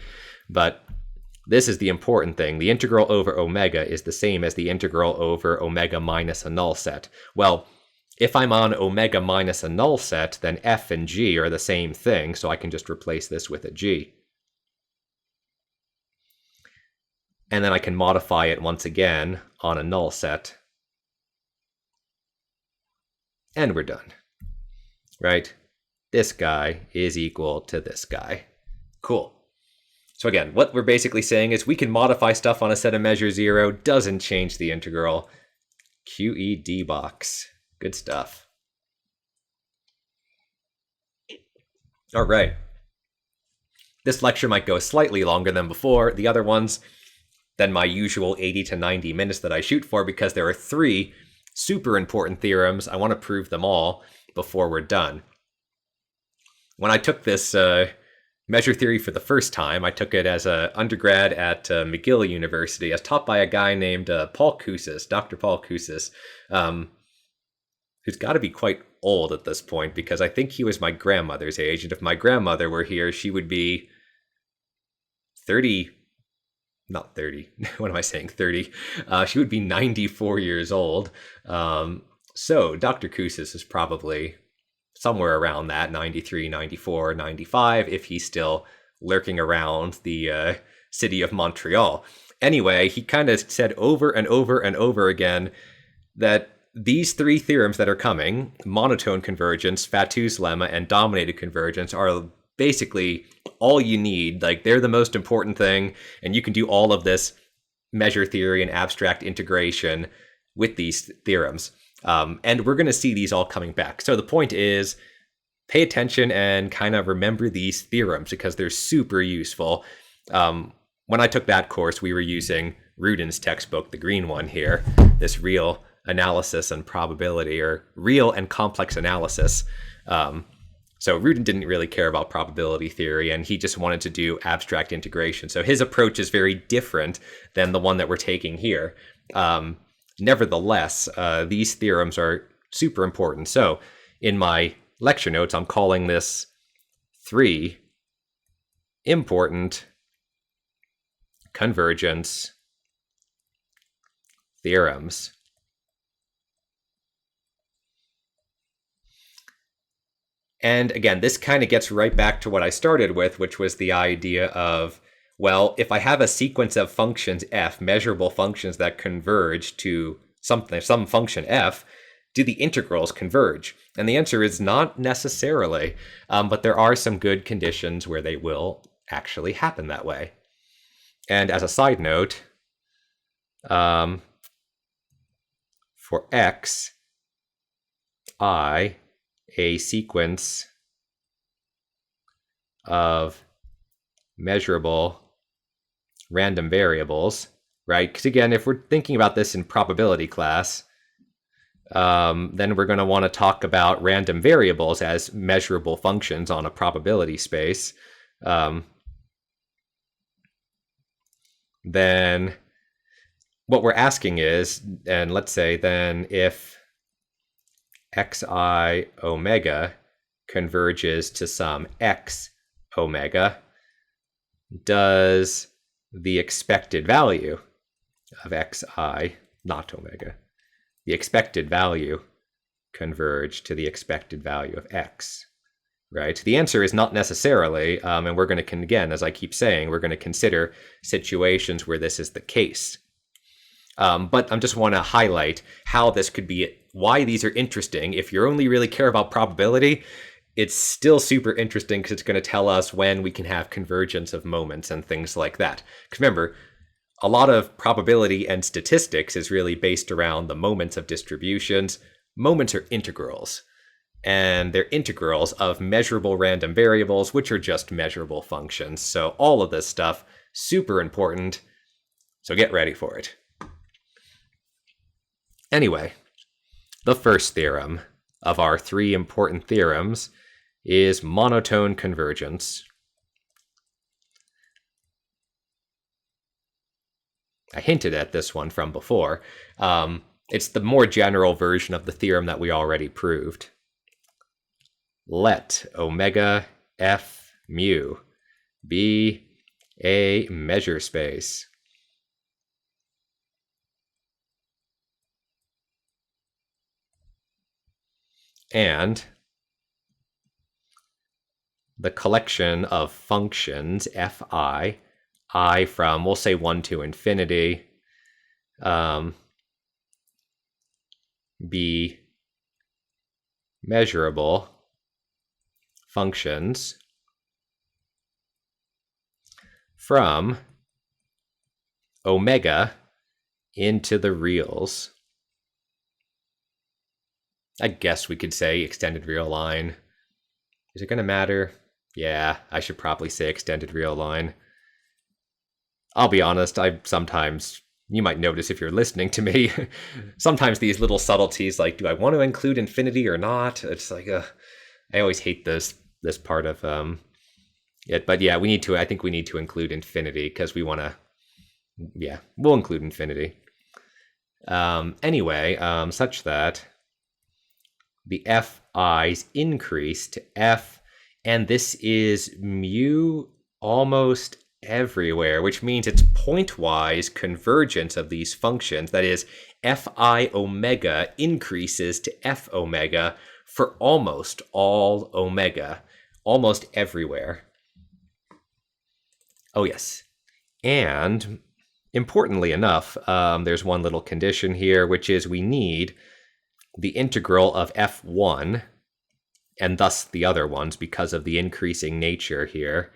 but this is the important thing. The integral over omega is the same as the integral over omega minus a null set. Well, if I'm on omega minus a null set, then f and g are the same thing, so I can just replace this with a g. And then I can modify it once again on a null set. And we're done, right? This guy is equal to this guy. Cool. So again, what we're basically saying is we can modify stuff on a set of measure 0, doesn't change the integral. QED box. Good stuff. All right. This lecture might go slightly longer than before, the other ones, than my usual 80 to 90 minutes that I shoot for, because there are 3 super important theorems. I want to prove them all before we're done. When I took this measure theory for the first time, I took it as an undergrad at McGill University. I was taught by a guy named Paul Koussis, Dr. Paul Koussis, who's got to be quite old at this point, because I think he was my grandmother's age, and if my grandmother were here, she would be 30, not 30, what am I saying, 30, she would be 94 years old, so Dr. Koussis is probably somewhere around that, 93, 94, 95, if he's still lurking around the city of Montreal. Anyway, he kind of said over and over and over again that these 3 theorems that are coming, monotone convergence, Fatou's lemma, and dominated convergence, are basically all you need. Like, they're the most important thing, and you can do all of this measure theory and abstract integration with these theorems. And we're going to see these all coming back. So the point is, pay attention and kind of remember these theorems, because they're super useful. When I took that course, we were using Rudin's textbook, the green one here, this real analysis and probability, or real and complex analysis. So Rudin didn't really care about probability theory, and he just wanted to do abstract integration. So his approach is very different than the one that we're taking here. Nevertheless, these theorems are super important. So in my lecture notes, I'm calling this 3 important convergence theorems. And again, this kind of gets right back to what I started with, which was the idea of, well, if I have a sequence of functions f, measurable functions that converge to some function f, do the integrals converge? And the answer is not necessarily, but there are some good conditions where they will actually happen that way. And as a side note, for x, a sequence of measurable random variables, right? Because again, if we're thinking about this in probability class, then we're going to want to talk about random variables as measurable functions on a probability space. Then what we're asking is, and let's say then if xi omega converges to some x omega, does the expected value of xi, not omega, the expected value converge to the expected value of x, right? The answer is not necessarily, and we're going to, again, as I keep saying, we're going to consider situations where this is the case. But I just want to highlight how this could be, why these are interesting. If you only really care about probability, it's still super interesting because it's going to tell us when we can have convergence of moments and things like that. Because remember, a lot of probability and statistics is really based around the moments of distributions. Moments are integrals, and they're integrals of measurable random variables, which are just measurable functions. So all of this stuff, super important. So get ready for it. Anyway, the first theorem of our three important theorems is monotone convergence. I hinted at this one from before. It's the more general version of the theorem that we already proved. Let omega f mu be a measure space. And the collection of functions fi, I from, we'll say 1 to infinity, be measurable functions from omega into the reals. I guess we could say extended real line. Is it going to matter? Yeah, I should probably say extended real line. I'll be honest, you might notice if you're listening to me, sometimes these little subtleties, like, do I want to include infinity or not? It's like, I always hate this part of it. But yeah, I think we need to include infinity because we want to, yeah, we'll include infinity. Anyway, such that the fi's increase to f, and this is mu almost everywhere, which means it's pointwise convergence of these functions. That is, fi omega increases to f omega for almost all omega, almost everywhere. Oh yes, and importantly enough, there's one little condition here, which is we need the integral of f1, and thus the other ones, because of the increasing nature here,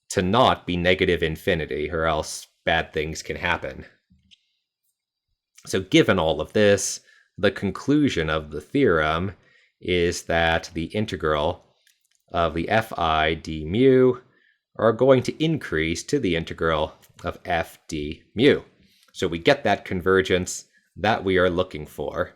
to not be negative infinity, or else bad things can happen. So given all of this, the conclusion of the theorem is that the integral of the fi d mu are going to increase to the integral of f d mu. So we get that convergence that we are looking for.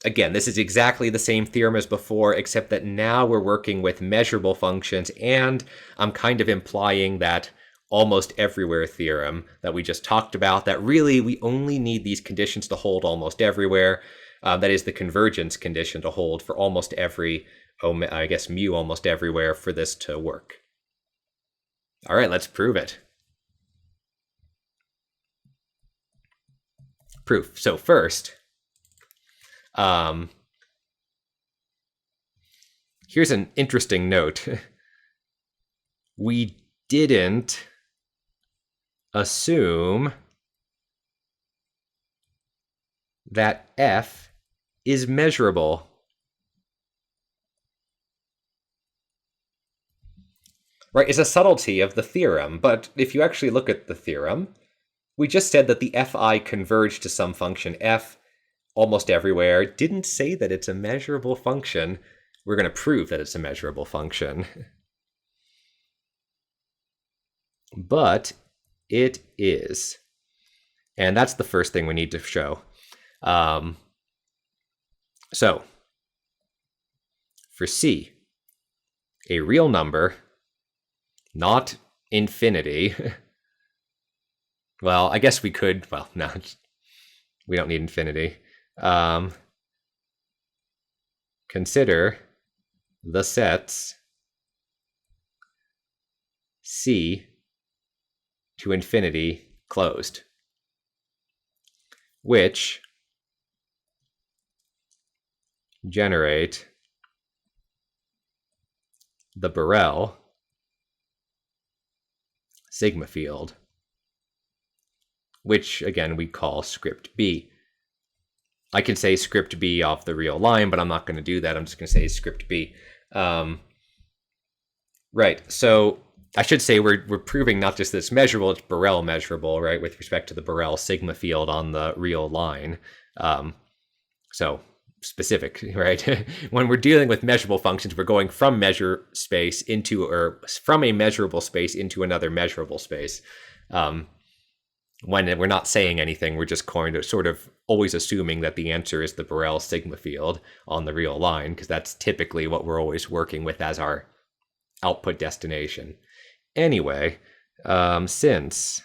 Again, this is exactly the same theorem as before, except that now we're working with measurable functions, and I'm kind of implying that almost everywhere theorem that we just talked about, that really we only need these conditions to hold almost everywhere. That is the convergence condition to hold for almost every, I guess, mu almost everywhere for this to work. All right, let's prove it. Proof. So first, here's an interesting note. We didn't assume that f is measurable. Right, it's a subtlety of the theorem, but if you actually look at the theorem, we just said that the fi converged to some function f almost everywhere. Didn't say that it's a measurable function. We're going to prove that it's a measurable function. But it is. And that's the first thing we need to show. So, for C, a real number, not infinity, well, I guess we could, well, no, we don't need infinity. Consider the sets C to infinity closed, which generate the Borel sigma field, which again we call script B. I can say script B off the real line, but I'm not going to do that. I'm just going to say script B. Right, so I should say we're proving not just that it's measurable, it's Borel measurable, right, with respect to the Borel sigma field on the real line. So specific, right? When we're dealing with measurable functions, we're going from measure space into, or from a measurable space into another measurable space. When we're not saying anything, we're just going to sort of always assuming that the answer is the Borel sigma field on the real line, because that's typically what we're always working with as our output destination. Anyway, since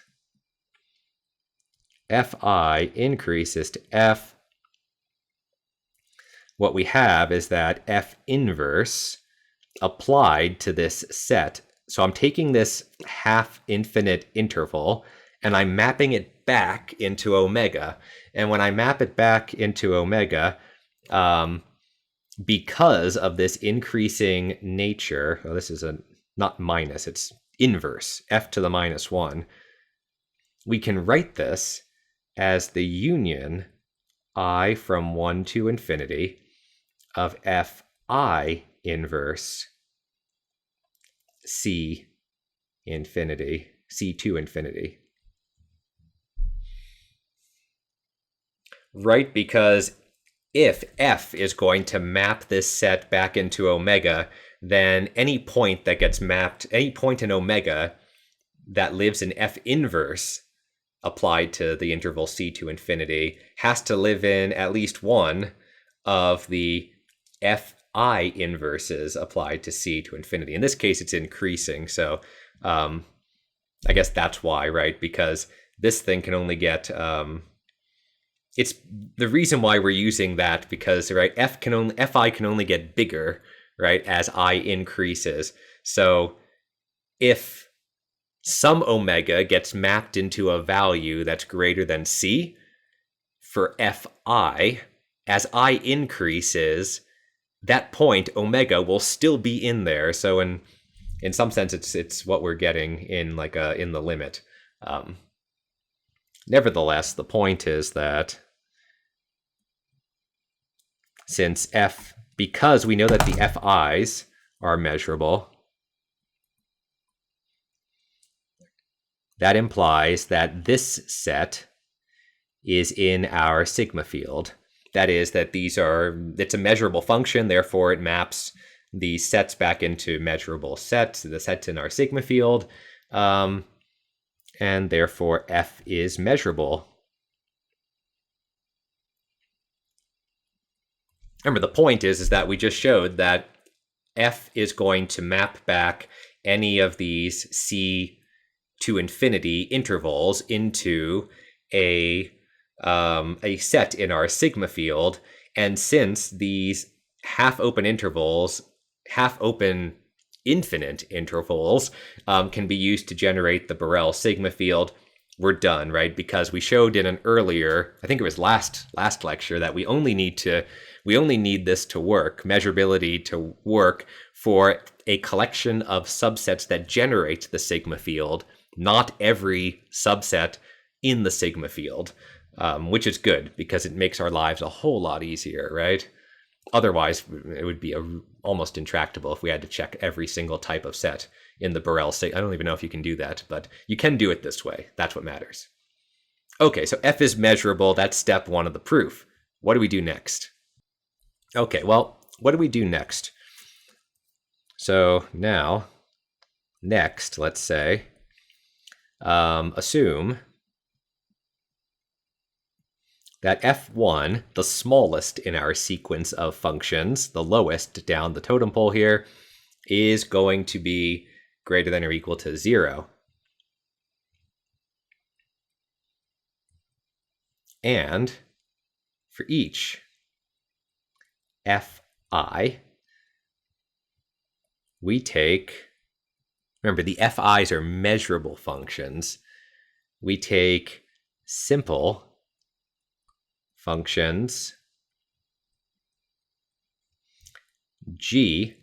fi increases to f, what we have is that f inverse applied to this set. So I'm taking this half infinite interval and I'm mapping it back into omega. And when I map it back into omega, because of this increasing nature, oh, this is a not minus, it's inverse, f to the minus 1, we can write this as the union I from 1 to infinity of fi inverse c infinity, c to infinity. Right, because if f is going to map this set back into omega, then any point that gets mapped, any point in omega that lives in f inverse applied to the interval c to infinity has to live in at least one of the fi inverses applied to c to infinity. In this case, it's increasing. So I guess that's why, right? Because this thing can only get... it's the reason why we're using that, because, right, fi can only get bigger, right, as I increases. So if some omega gets mapped into a value that's greater than c for fi, as I increases, that point omega will still be in there. So in some sense, it's what we're getting in in the limit. Nevertheless, the point is that since because we know that the fi's are measurable, that implies that this set is in our sigma field. That is, that it's a measurable function, therefore it maps the sets back into measurable sets, the sets in our sigma field, and therefore f is measurable. Remember, the point is that we just showed that f is going to map back any of these c to infinity intervals into a set in our sigma field. And since these half-open intervals, half-open infinite intervals, can be used to generate the Borel sigma field, we're done, right? Because we showed in an earlier, I think it was last lecture, that we only need this to work, measurability to work, for a collection of subsets that generate the sigma field, not every subset in the sigma field, which is good because it makes our lives a whole lot easier, right? Otherwise, it would be almost intractable if we had to check every single type of set in the Borel sigma. I don't even know if you can do that, but you can do it this way. That's what matters. Okay, so f is measurable. That's step one of the proof. What do we do next? Okay, well, what do we do next? So now, next, let's say, assume that f1, the smallest in our sequence of functions, the lowest down the totem pole here, is going to be greater than or equal to 0. And for each fi, we take, remember the fi's are measurable functions, we take simple functions gij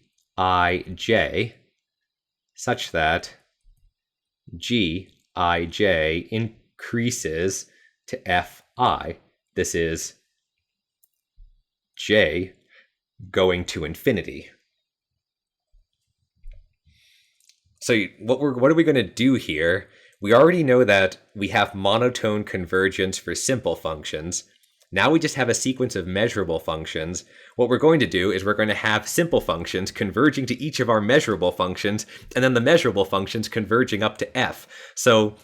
such that gij increases to fi. This is j going to infinity. So what are we going to do here? We already know that we have monotone convergence for simple functions. Now we just have a sequence of measurable functions. What we're going to do is we're going to have simple functions converging to each of our measurable functions, and then the measurable functions converging up to f. So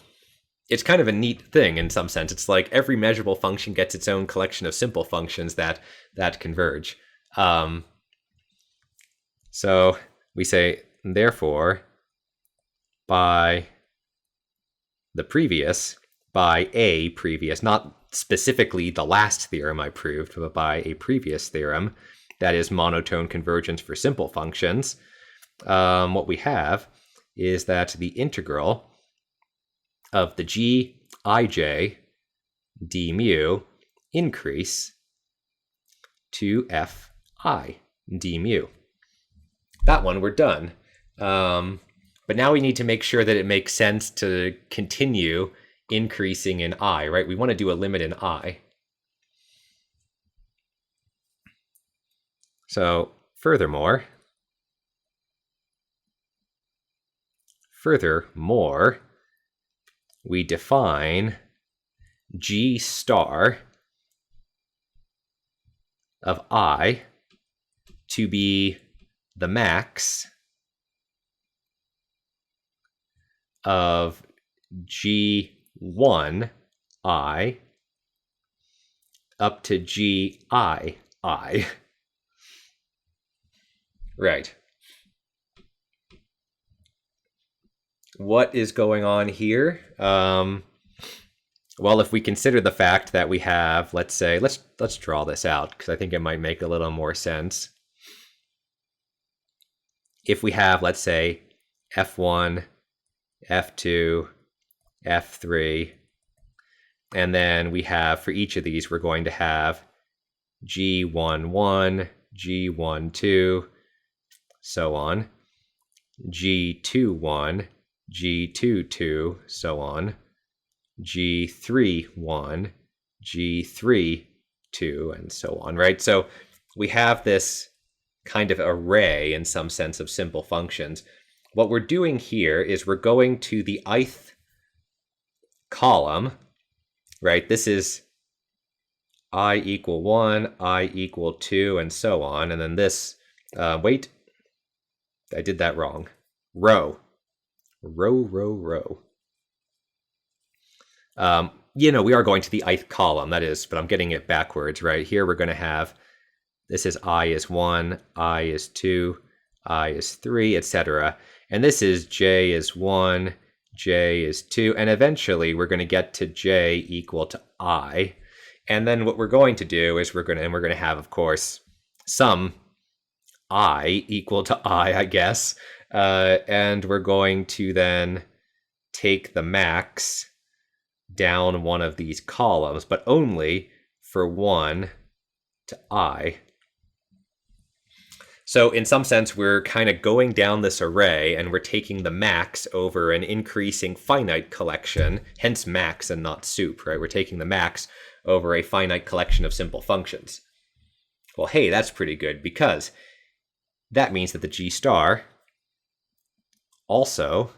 it's kind of a neat thing in some sense. It's like every measurable function gets its own collection of simple functions that converge. So we say, therefore, by a previous, not specifically the last theorem I proved, but by a previous theorem, that is monotone convergence for simple functions, what we have is that the integral of the gij d mu increase to fi d mu. That one we're done. But now we need to make sure that it makes sense to continue increasing in I, right? We want to do a limit in I. So furthermore, we define g star of I to be the max of g1 I up to gi I. Right. What is going on here? Well, if we consider the fact that we have, let's say, let's draw this out because I think it might make a little more sense. If we have, let's say, f1, f2, f3, and then we have, for each of these, we're going to have g11, g12, so on, g21, g22, so on, g31, g32, and so on, right? So we have this kind of array in some sense of simple functions. What we're doing here is we're going to the ith column, right? This is I equal 1, I equal 2, and so on. And then this, wait, I did that wrong. Row. We are going to the ith column, that is, but I'm getting it backwards, right? Here we're going to have, this is I is 1, I is 2, I is 3, etc. And this is j is 1, j is 2, and eventually we're going to get to j equal to I. And then what we're going to do is we're going to have, of course, some I equal to I guess. And we're going to then take the max down one of these columns, but only for 1 to I. So in some sense, we're kind of going down this array and we're taking the max over an increasing finite collection, hence max and not sup, right? We're taking the max over a finite collection of simple functions. Well, hey, that's pretty good because that means that the g star also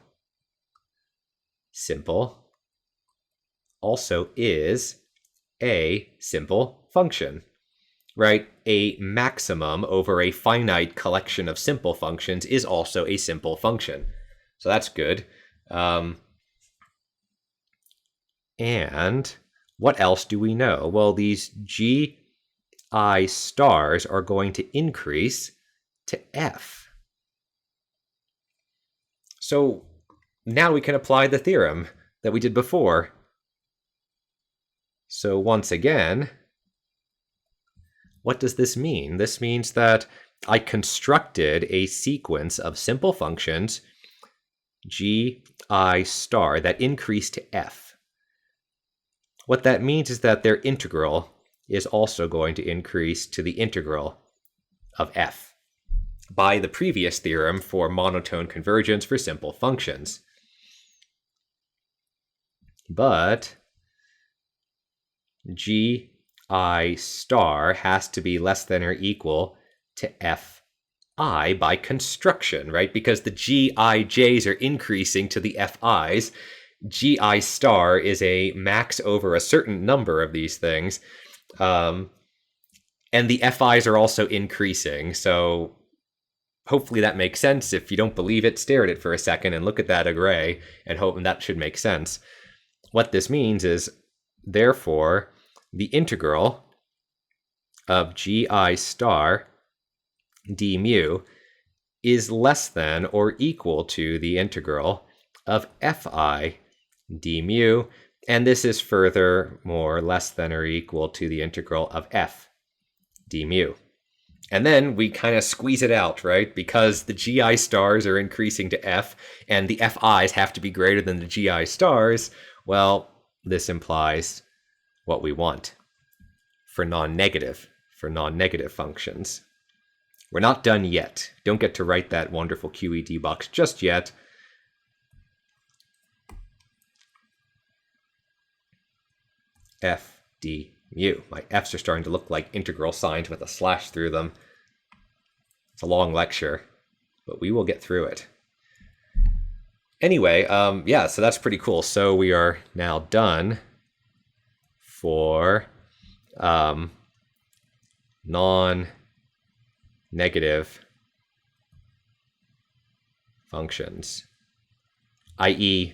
is a simple function, right? A maximum over a finite collection of simple functions is also a simple function. So that's good. And what else do we know? Well, these gi stars are going to increase to f. So now we can apply the theorem that we did before. So once again, what does this mean? This means that I constructed a sequence of simple functions, g, I star, that increase to f. What that means is that their integral is also going to increase to the integral of f by the previous theorem for monotone convergence for simple functions. But g I star has to be less than or equal to fi by construction, right? Because the gij's are increasing to the fi's. Gi star is a max over a certain number of these things. And the fi's are also increasing. So hopefully that makes sense. If you don't believe it, stare at it for a second and look at that array and hope that should make sense. What this means is, therefore, the integral of gi star d mu is less than or equal to the integral of fi d mu, and this is furthermore less than or equal to the integral of f d mu. And then we kind of squeeze it out, right? Because the gi stars are increasing to f, and the fi's have to be greater than the gi stars, well, this implies what we want for non-negative functions. We're not done yet. Don't get to write that wonderful QED box just yet. F d mu. My f's are starting to look like integral signs with a slash through them. It's a long lecture, but we will get through it. Anyway, yeah, so that's pretty cool. So we are now done for non-negative functions, i.e.,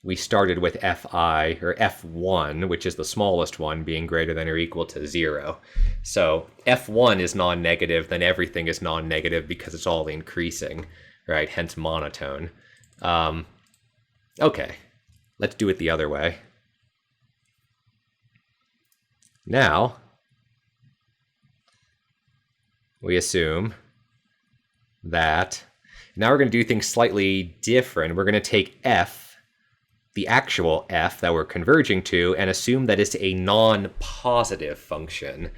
we started with fi, or f1, which is the smallest one, being greater than or equal to 0. So f1 is non-negative, then everything is non-negative because it's all increasing, right? Hence monotone. Okay, let's do it the other way. Now, we assume that now we're going to do things slightly different. We're going to take f, the actual f that we're converging to, and assume that it's a non-positive function.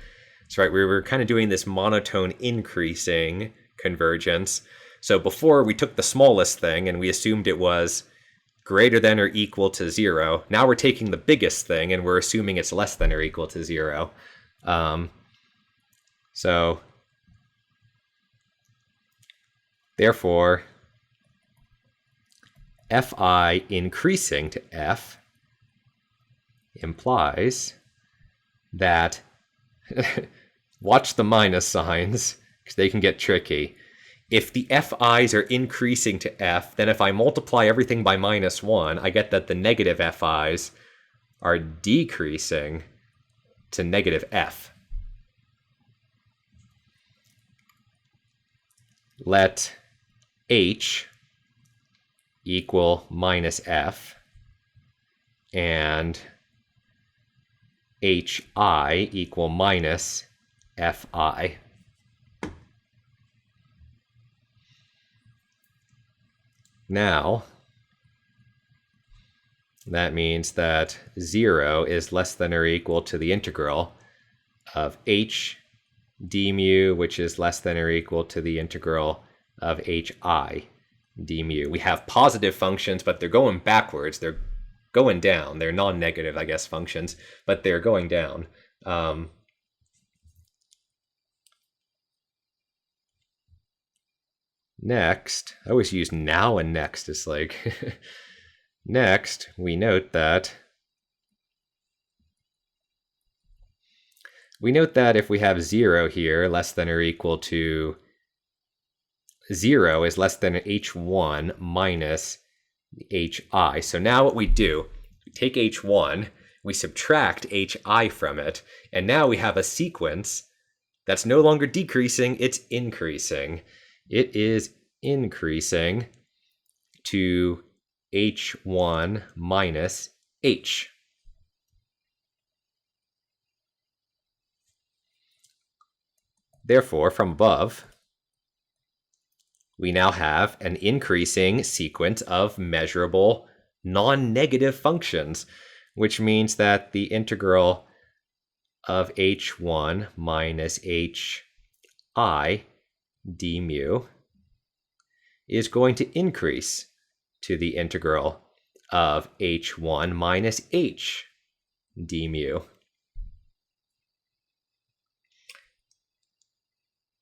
That's right, we were kind of doing this monotone increasing convergence. So before we took the smallest thing and we assumed it was greater than or equal to 0. Now we're taking the biggest thing and we're assuming it's less than or equal to 0. So therefore, fi increasing to f implies that, watch the minus signs, because they can get tricky. If the fi's are increasing to f, then if I multiply everything by -1, I get that the negative fi's are decreasing to negative f. Let h equal -f and hi equal -fi. Now, that means that 0 is less than or equal to the integral of h d mu, which is less than or equal to the integral of hi d mu. We have positive functions, but they're going backwards. They're going down. They're non-negative, I guess, functions, but they're going down. Next, I always use now and next as like, next, we note that if we have 0 here, less than or equal to 0 is less than h1 minus hi. So now what we do, we take h1, we subtract hi from it, and now we have a sequence that's no longer decreasing, it's increasing. It is increasing to h1 minus h. Therefore, from above, we now have an increasing sequence of measurable non-negative functions, which means that the integral of h1 minus hi d mu is going to increase to the integral of h1 minus h d mu.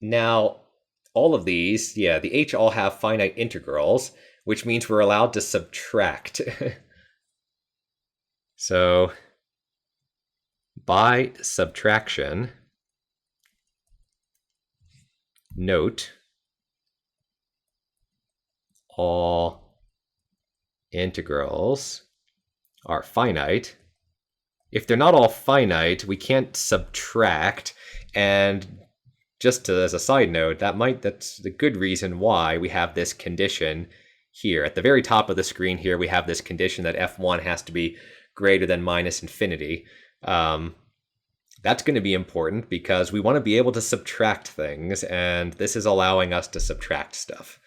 Now, all of these, the h all have finite integrals, which means we're allowed to subtract. So, by subtraction, note all integrals are finite. If they're not all finite, we can't subtract, and just as a side note, that's the good reason why we have this condition here. At the very top of the screen here, we have this condition that f1 has to be greater than minus infinity. That's going to be important because we want to be able to subtract things, and this is allowing us to subtract stuff.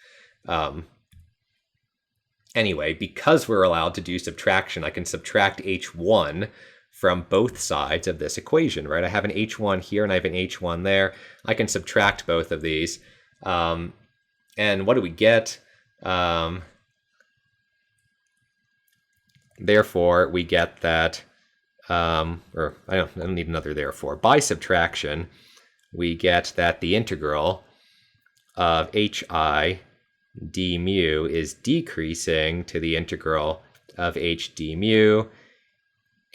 Anyway, because we're allowed to do subtraction, I can subtract h1 from both sides of this equation, right? I have an h1 here and I have an h1 there. I can subtract both of these. And what do we get? Therefore, we get that, or I don't need another therefore. By subtraction, we get that the integral of hi d mu is decreasing to the integral of h d mu.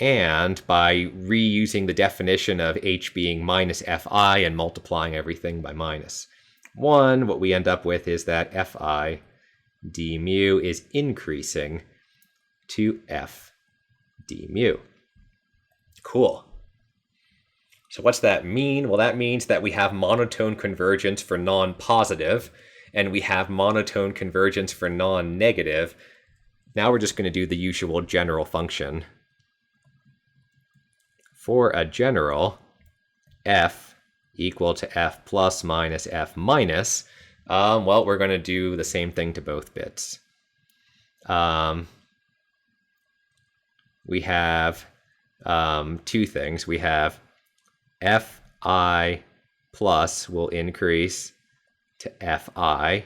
And by reusing the definition of h being minus fi and multiplying everything by minus 1, what we end up with is that fi d mu is increasing to f d mu. Cool. So what's that mean? Well, that means that we have monotone convergence for non-positive, and we have monotone convergence for non-negative. Now we're just going to do the usual general function. For a general, f equal to f plus minus f minus, well, we're going to do the same thing to both bits. We have two things. We have fi plus will increase to fi.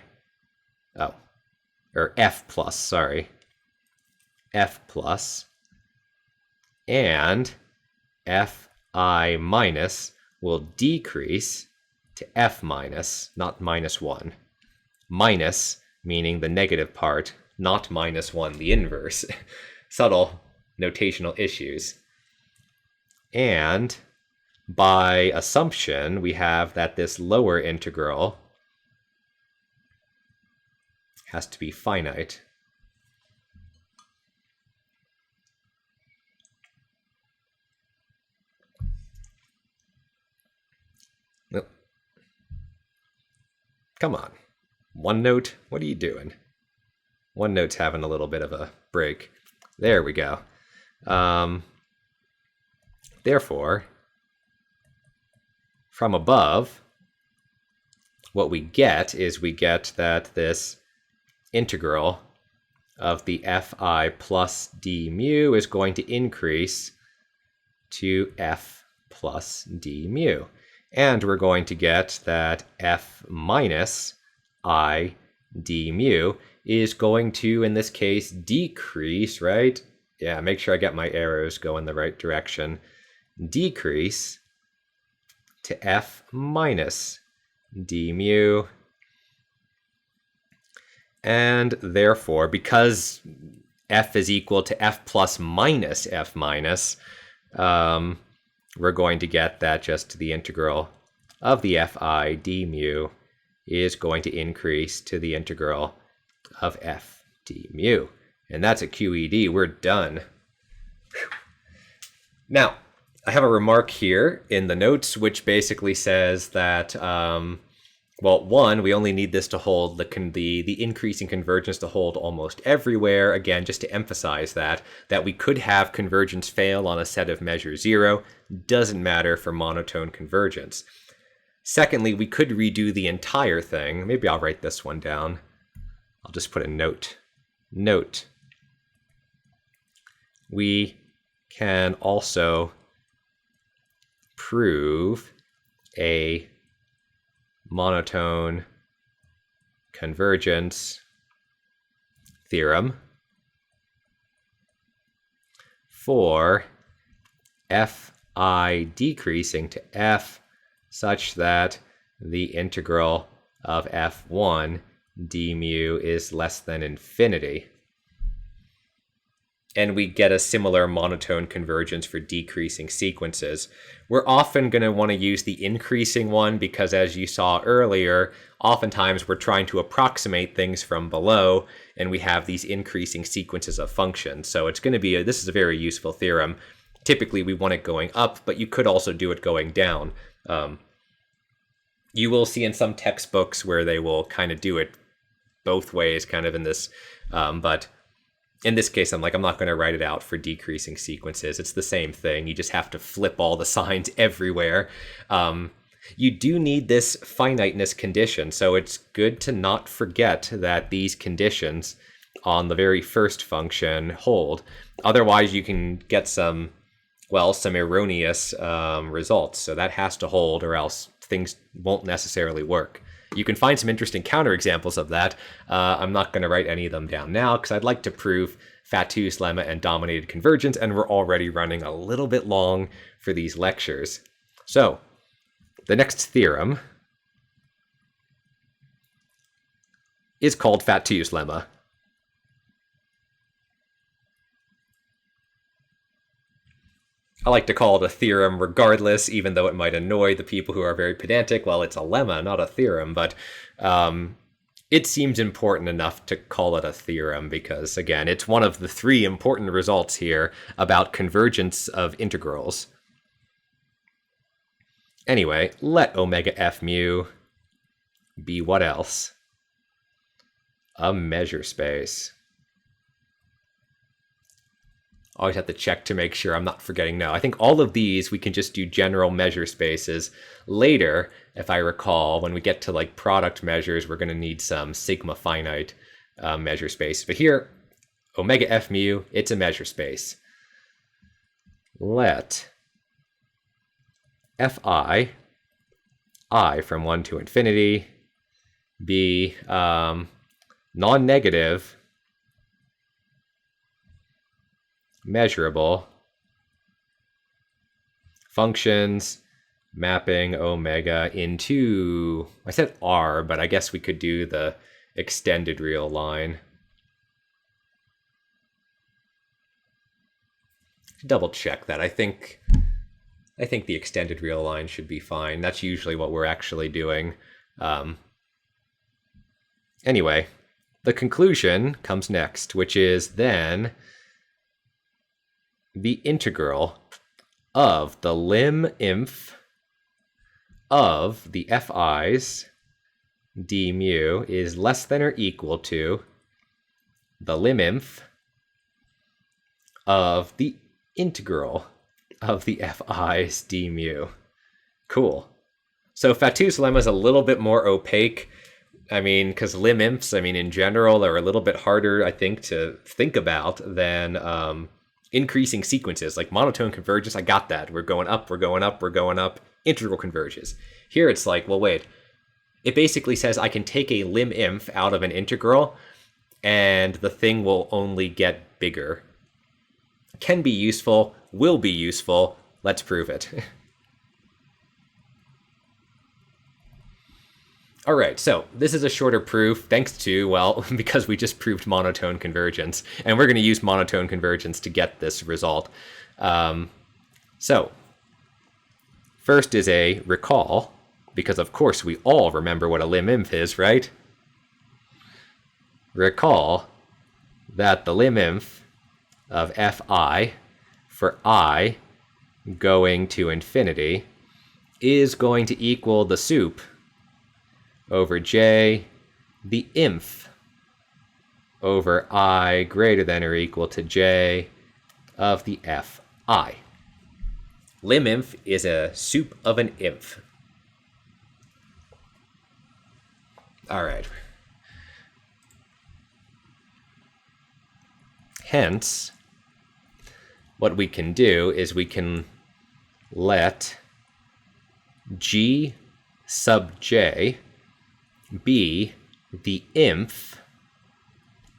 Or f plus, sorry. F plus. And fi minus will decrease to f minus, not minus 1. Minus meaning the negative part, not minus 1, the inverse. Subtle notational issues. And by assumption, we have that this lower integral has to be finite. Nope. Come on. OneNote, what are you doing? OneNote's having a little bit of a break. There we go. Therefore, from above, what we get is we get that this integral of the fi plus d mu is going to increase to f plus d mu. And we're going to get that f minus I d mu is going to, in this case, decrease, right? Yeah, make sure I get my arrows go in the right direction. Decrease to f minus d mu. And therefore, because f is equal to f plus minus f minus, we're going to get that just the integral of the fi d mu is going to increase to the integral of f d mu. And that's a QED. We're done. Whew. Now, I have a remark here in the notes which basically says that, well, one, we only need this to hold the increasing convergence to hold almost everywhere. Again, just to emphasize that we could have convergence fail on a set of measure 0. Doesn't matter for monotone convergence. Secondly, we could redo the entire thing. Maybe I'll write this one down. I'll just put a note. Note. We can also prove a monotone convergence theorem for fi decreasing to f such that the integral of f1 d mu is less than infinity. And we get a similar monotone convergence for decreasing sequences. We're often going to want to use the increasing one because, as you saw earlier, oftentimes we're trying to approximate things from below, and we have these increasing sequences of functions. So it's going to be this is a very useful theorem. Typically, we want it going up, but you could also do it going down. You will see in some textbooks where they will kind of do it both ways, kind of in this, but in this case, I'm not going to write it out for decreasing sequences. It's the same thing. You just have to flip all the signs everywhere. You do need this finiteness condition, so it's good to not forget that these conditions on the very first function hold. Otherwise, you can get some erroneous results. So that has to hold, or else things won't necessarily work. You can find some interesting counterexamples of that. I'm not going to write any of them down now because I'd like to prove Fatou's lemma and dominated convergence, and we're already running a little bit long for these lectures. So the next theorem is called Fatou's lemma. I like to call it a theorem regardless, even though it might annoy the people who are very pedantic. Well, it's a lemma, not a theorem, but it seems important enough to call it a theorem because, again, it's one of the three important results here about convergence of integrals. Anyway, let omega f mu be what else? A measure space. Always have to check to make sure I'm not forgetting. No, I think all of these we can just do general measure spaces. Later, if I recall, when we get to product measures, we're going to need some sigma finite measure space. But here, omega f mu, it's a measure space. Let fi, I from 1 to infinity, be non-negative measurable functions mapping omega into, I said R, but I guess we could do the extended real line. Double check that. I think the extended real line should be fine. That's usually what we're actually doing. Anyway, the conclusion comes next, which is then the integral of the lim inf of the fi's d mu is less than or equal to the lim inf of the integral of the fi's d mu. Cool. So Fatou's lemma is a little bit more opaque. I mean, because lim infs, in general, are a little bit harder, I think, to think about than increasing sequences. Like monotone convergence, I got that. We're going up, we're going up, we're going up. Integral converges. Here it's well, wait. It basically says I can take a lim inf out of an integral, and the thing will only get bigger. Can be useful, will be useful. Let's prove it. All right, so this is a shorter proof thanks to, because we just proved monotone convergence, and we're going to use monotone convergence to get this result. So first is a recall, because of course we all remember what a lim inf is, right? Recall that the lim inf of fi for I going to infinity is going to equal the sup over j, the inf over I greater than or equal to j of the fi. Lim inf is a sup of an inf. All right. Hence, what we can do is we can let G sub j be the inf.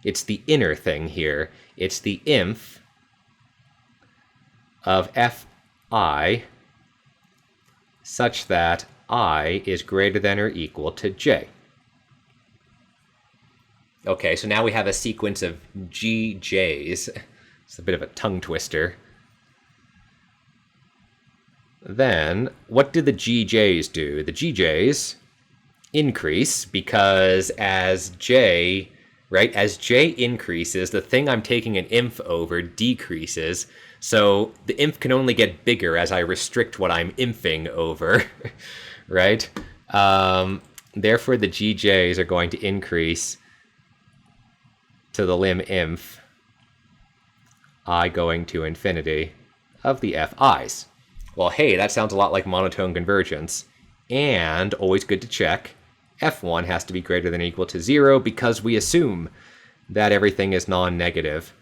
It's the inner thing here. It's the inf of fi such that I is greater than or equal to j. Okay, so now we have a sequence of GJs. It's a bit of a tongue twister. Then, what do the GJs do? The GJs increase because as j increases, the thing I'm taking an inf over decreases. So the inf can only get bigger as I restrict what I'm infing over, right? Therefore, the GJs are going to increase to the lim inf I going to infinity of the fi's. Well, hey, that sounds a lot like monotone convergence. And, always good to check, f1 has to be greater than or equal to 0 because we assume that everything is non-negative.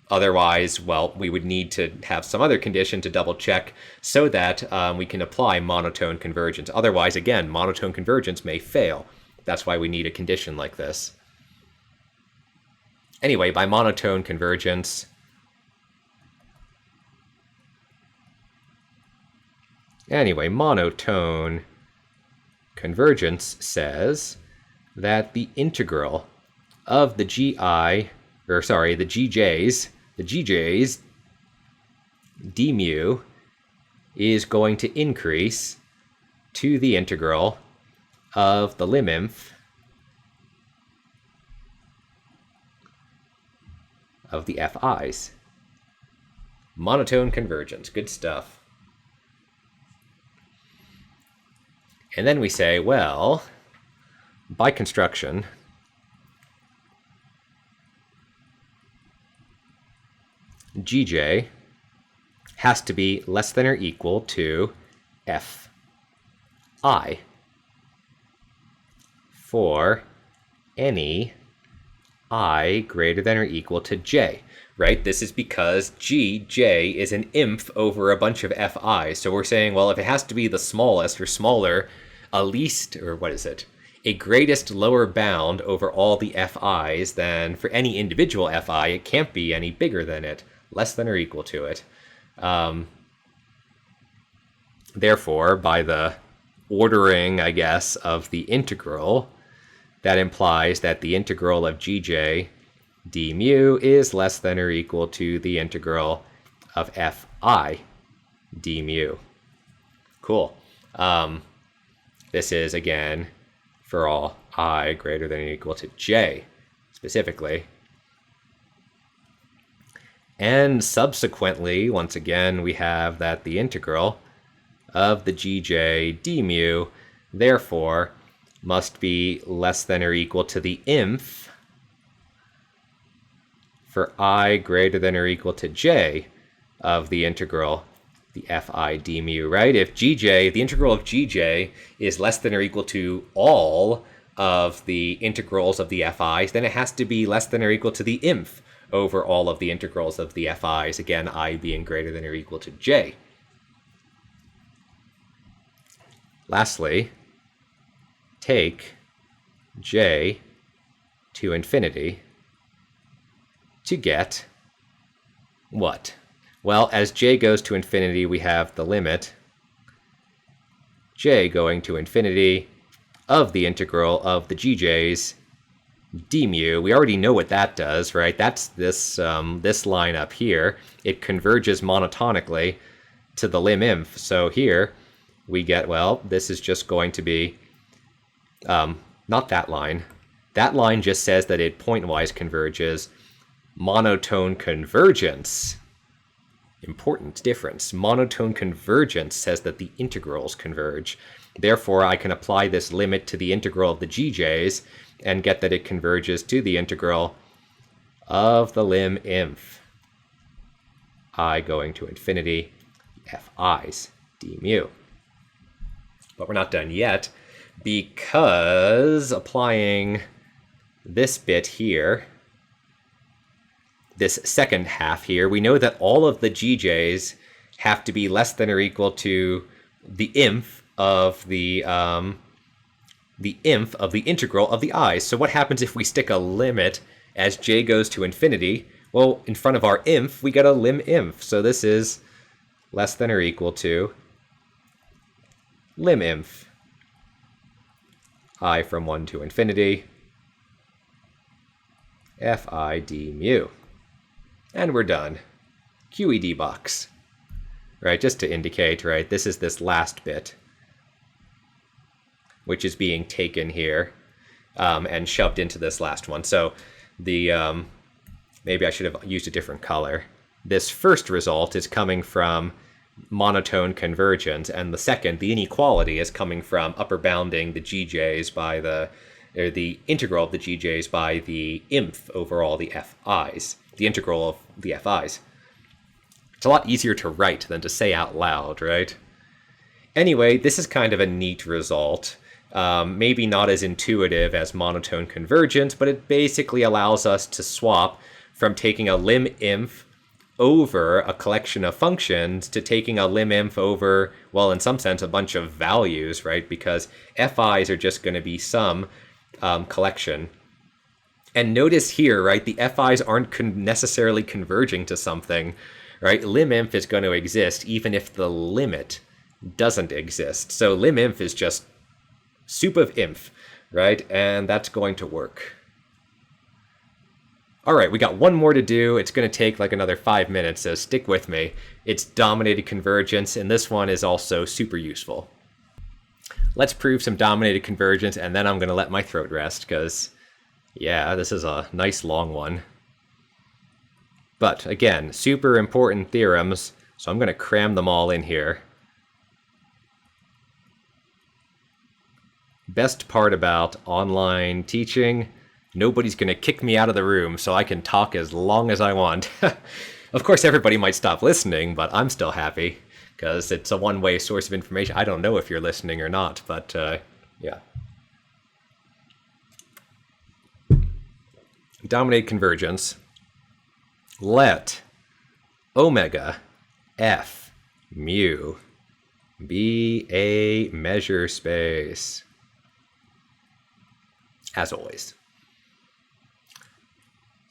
Otherwise, well, we would need to have some other condition to double check so that we can apply monotone convergence. Otherwise, again, monotone convergence may fail. That's why we need a condition like this. Anyway, by monotone convergence, monotone convergence says that the integral of the GJs d mu is going to increase to the integral of the lim inf of the fi's. Monotone convergence, good stuff. And then we say, well, by construction, GJ has to be less than or equal to fi for any I greater than or equal to j, right? This is because Gj is an inf over a bunch of fi's. So we're saying, well, if it has to be the smallest or smaller, a least, or what is it? A greatest lower bound over all the fi's, then for any individual fi, it can't be any bigger than it, less than or equal to it. Therefore, by the ordering, I guess, of the integral, that implies that the integral of Gj d mu is less than or equal to the integral of fi d mu. Cool. This is, again, for all I greater than or equal to j, specifically. And subsequently, once again, we have that the integral of the Gj d mu, therefore, must be less than or equal to the inf for I greater than or equal to j of the integral, the fi d mu, right? If Gj, the integral of Gj is less than or equal to all of the integrals of the fi's, then it has to be less than or equal to the inf over all of the integrals of the fi's, again, I being greater than or equal to j. Lastly, take j to infinity to get what? Well, as j goes to infinity, we have the limit j going to infinity of the integral of the Gj's d mu. We already know what that does, right? That's this line up here. It converges monotonically to the lim inf. So here we get, well, this is just going to be not that line. That line just says that it pointwise converges. Monotone convergence, important difference. Monotone convergence says that the integrals converge. Therefore, I can apply this limit to the integral of the Gj's and get that it converges to the integral of the lim inf I going to infinity fi's d mu. But we're not done yet. Because applying this bit here, this second half here, we know that all of the GJs have to be less than or equal to the inf of the integral of the i's. So what happens if we stick a limit as j goes to infinity? Well, in front of our inf, we get a lim inf. So this is less than or equal to lim inf I from 1 to infinity fi d mu. And we're done. QED box. Right, just to indicate, right, this is this last bit, which is being taken here and shoved into this last one. So the maybe I should have used a different color. This first result is coming from monotone convergence, and the second, the inequality, is coming from upper bounding the GJs by the integral of the GJs by the inf over all the FIs, the integral of the FIs. It's a lot easier to write than to say out loud, right? Anyway, this is kind of a neat result. Maybe not as intuitive as monotone convergence, but it basically allows us to swap from taking a lim inf over a collection of functions to taking a lim inf over, well, in some sense, a bunch of values, right? Because FIs are just going to be some collection. And notice here, right, the FIs aren't necessarily converging to something, right? Lim inf is going to exist even if the limit doesn't exist. So lim inf is just sup of inf, right? And that's going to work. All right, we got one more to do. It's going to take like another 5 minutes, so stick with me. It's dominated convergence, and this one is also super useful. Let's prove some dominated convergence, and then I'm going to let my throat rest, because, yeah, this is a nice long one. But, again, super important theorems, so I'm going to cram them all in here. Best part about online teaching, nobody's going to kick me out of the room, so I can talk as long as I want. Of course, everybody might stop listening, but I'm still happy, because it's a one-way source of information. I don't know if you're listening or not, but yeah. Dominated convergence. Let omega f mu be a measure space. As always.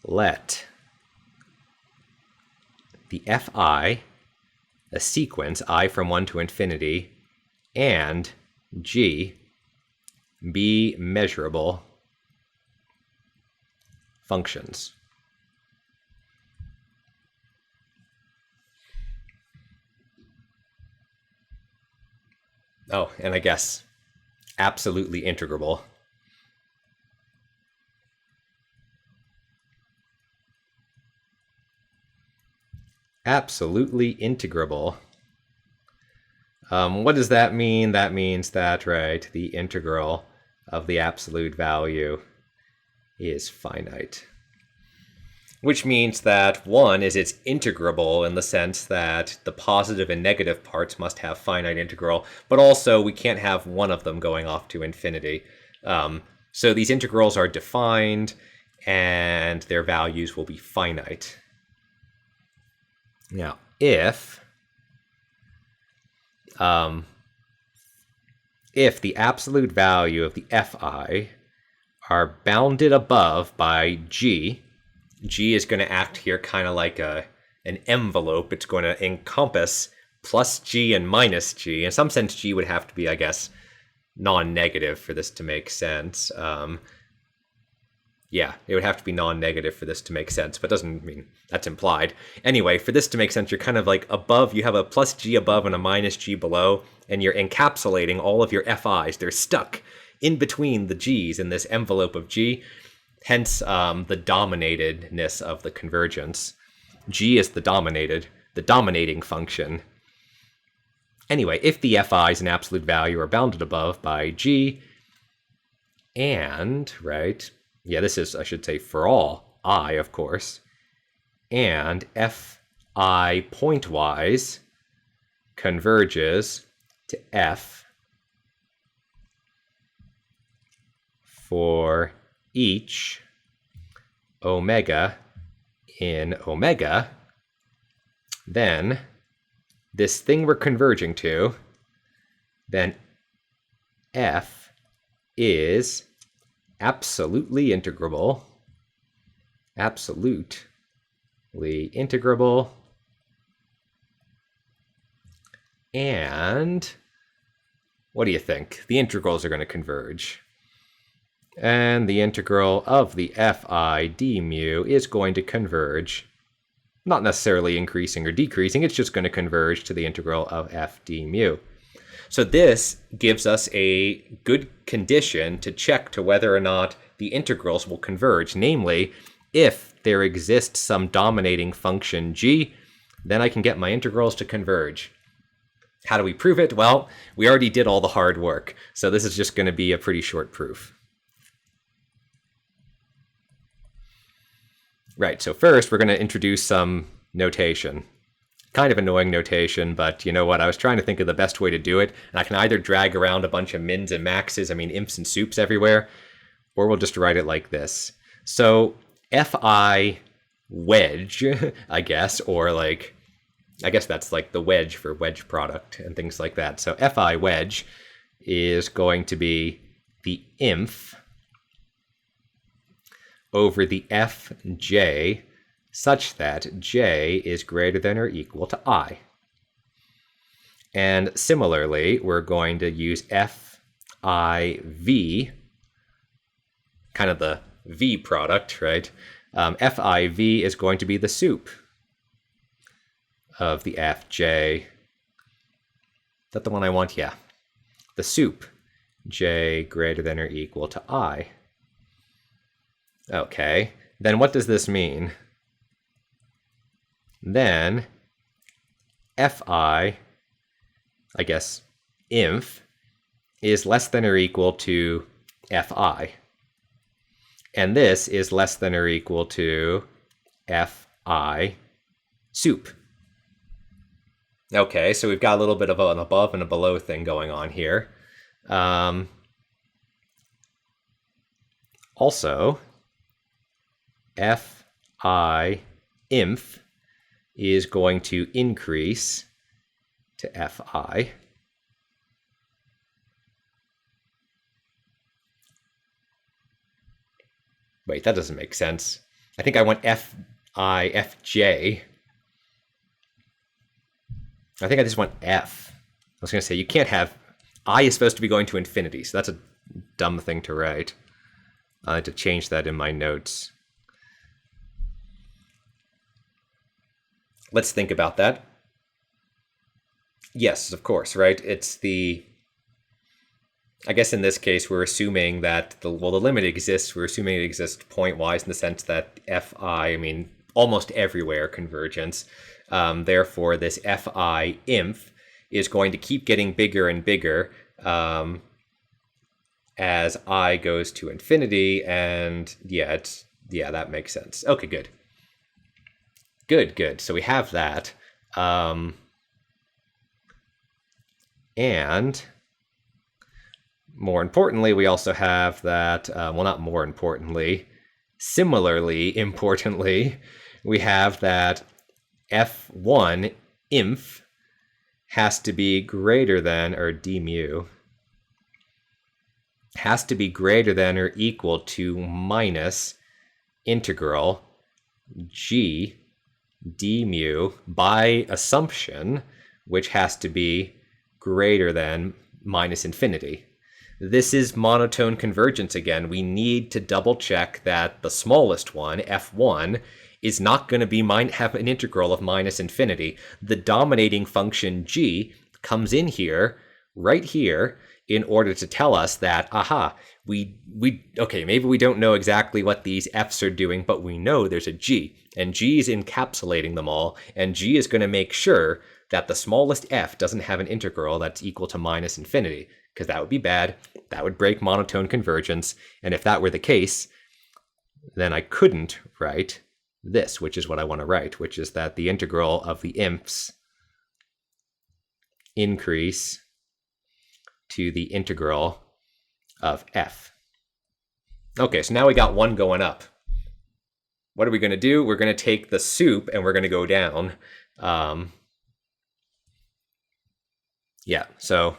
Let the fi, a sequence I from 1 to infinity, and g be measurable functions. Oh, and I guess absolutely integrable. Absolutely integrable. What does that mean? That means that, right, the integral of the absolute value is finite. Which means that, one, is it's integrable in the sense that the positive and negative parts must have finite integral, but also we can't have one of them going off to infinity. So these integrals are defined, and their values will be finite. Now, if the absolute value of the fi are bounded above by g is going to act here kind of like an envelope. It's going to encompass plus g and minus g. In some sense, g would have to be, I guess, non-negative for this to make sense. Yeah, it would have to be non-negative for this to make sense, but doesn't mean that's implied. Anyway, for this to make sense, you're kind of like above, you have a plus g above and a minus g below, and you're encapsulating all of your FIs. They're stuck in between the g's in this envelope of g, hence the dominatedness of the convergence. G is the dominating function. Anyway, if the FIs in absolute value are bounded above by g, and, right, yeah, this is, I should say, for all I, of course, and fi pointwise converges to f for each omega in omega, then this thing we're converging to, then f is absolutely integrable, and what do you think? The integrals are going to converge. And the integral of the fi d mu is going to converge, not necessarily increasing or decreasing, it's just going to converge to the integral of f d mu. So this gives us a good condition to check to whether or not the integrals will converge. Namely, if there exists some dominating function g, then I can get my integrals to converge. How do we prove it? Well, we already did all the hard work, so this is just going to be a pretty short proof. Right, so first we're going to introduce some notation. Kind of annoying notation, but you know what? I was trying to think of the best way to do it, and I can either drag around a bunch of mins and maxes, imps and soups everywhere, or we'll just write it like this. So fi wedge, I guess, or I guess that's like the wedge for wedge product and things like that. So fi wedge is going to be the inf over the fj such that j is greater than or equal to I. And similarly, we're going to use fiv, kind of the v product, right? Fiv is going to be the soup of the fj. Is that the one I want? Yeah. The soup, j greater than or equal to I. Okay, then what does this mean? Then fi, I guess, inf, is less than or equal to fi. And this is less than or equal to fi soup. Okay, so we've got a little bit of an above and a below thing going on here. Also, fi inf is going to increase to fi. Wait, that doesn't make sense. I think I want fj. I think I just want f. I was going to say, you can't have... I is supposed to be going to infinity, so that's a dumb thing to write. I had to change that in my notes. Let's think about that. Yes, of course, right? It's the... I guess in this case, we're assuming that the limit exists. We're assuming it exists point-wise in the sense that fi, almost everywhere convergence. Therefore, this fi inf is going to keep getting bigger and bigger as I goes to infinity. And yeah, that makes sense. Okay, good. Good. So we have that. And more importantly, we also have that, well, not more importantly, similarly importantly, we have that f1 inf has to be greater than, or d mu, has to be greater than or equal to minus integral g d mu by assumption, which has to be greater than minus infinity. This is monotone convergence again. We need to double check that the smallest one, f1, is not going to have an integral of minus infinity. The dominating function g comes in here, right here, in order to tell us that, okay, maybe we don't know exactly what these f's are doing, but we know there's a g, and g is encapsulating them all, and g is going to make sure that the smallest f doesn't have an integral that's equal to minus infinity, because that would be bad. That would break monotone convergence, and if that were the case, then I couldn't write this, which is what I want to write, which is that the integral of the infs increase to the integral of f. Okay, so now we got one going up. What are we going to do? We're going to take the soup and we're going to go down. Yeah, so,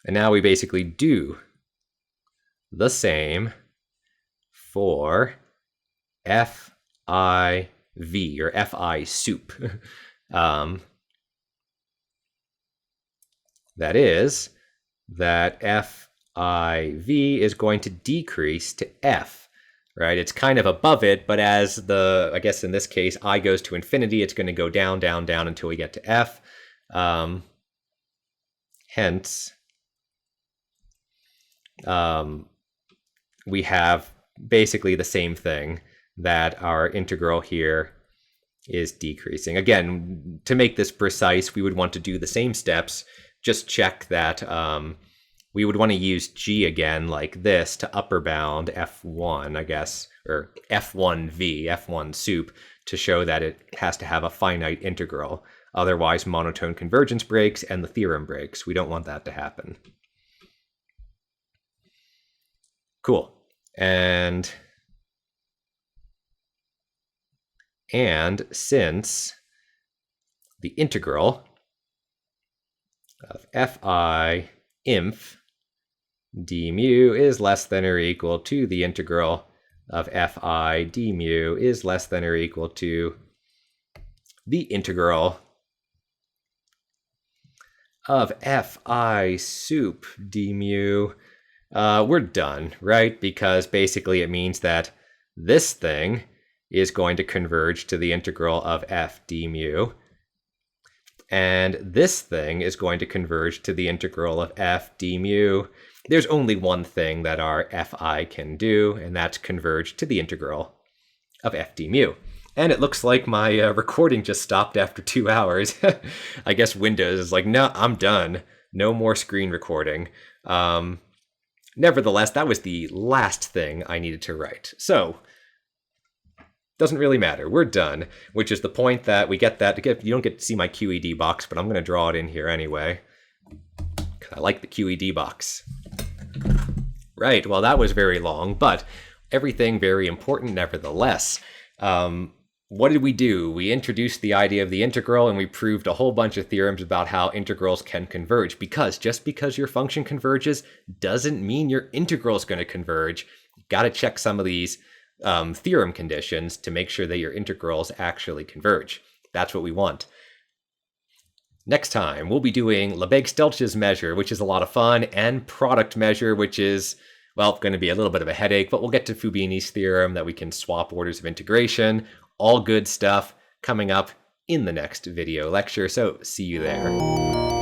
and now we basically do the same for FIV, or FI soup. That is, that FIV is going to decrease to F, right? It's kind of above it, but as the, I guess in this case, I goes to infinity, it's going to go down, down, down until we get to F. Hence, we have basically the same thing, that our integral here is decreasing. Again, to make this precise, we would want to do the same steps. Just check that we would want to use g again like this to upper bound f1, I guess, or f1v, f1 soup, to show that it has to have a finite integral. Otherwise, monotone convergence breaks and the theorem breaks. We don't want that to happen. Cool. And since the integral of fi inf d mu is less than or equal to the integral of fi d mu is less than or equal to the integral of fi soup d mu, we're done, right? Because basically it means that this thing is going to converge to the integral of f d mu, and this thing is going to converge to the integral of f d mu. There's only one thing that our fi can do, and that's converge to the integral of f d mu. And it looks like my recording just stopped after 2 hours. I guess Windows is like, no, I'm done. No more screen recording. Nevertheless, that was the last thing I needed to write. So, doesn't really matter. We're done, which is the point that we get that. You don't get to see my QED box, but I'm going to draw it in here anyway. I like the QED box. Right, well, that was very long, but everything very important nevertheless. What did we do? We introduced the idea of the integral, and we proved a whole bunch of theorems about how integrals can converge, because just because your function converges doesn't mean your integral is going to converge. You've got to check some of these theorem conditions to make sure that your integrals actually converge. That's what we want. Next time, we'll be doing Lebesgue-Stieltjes measure, which is a lot of fun, and product measure, which is, well, going to be a little bit of a headache, but we'll get to Fubini's theorem that we can swap orders of integration. All good stuff coming up in the next video lecture, so see you there.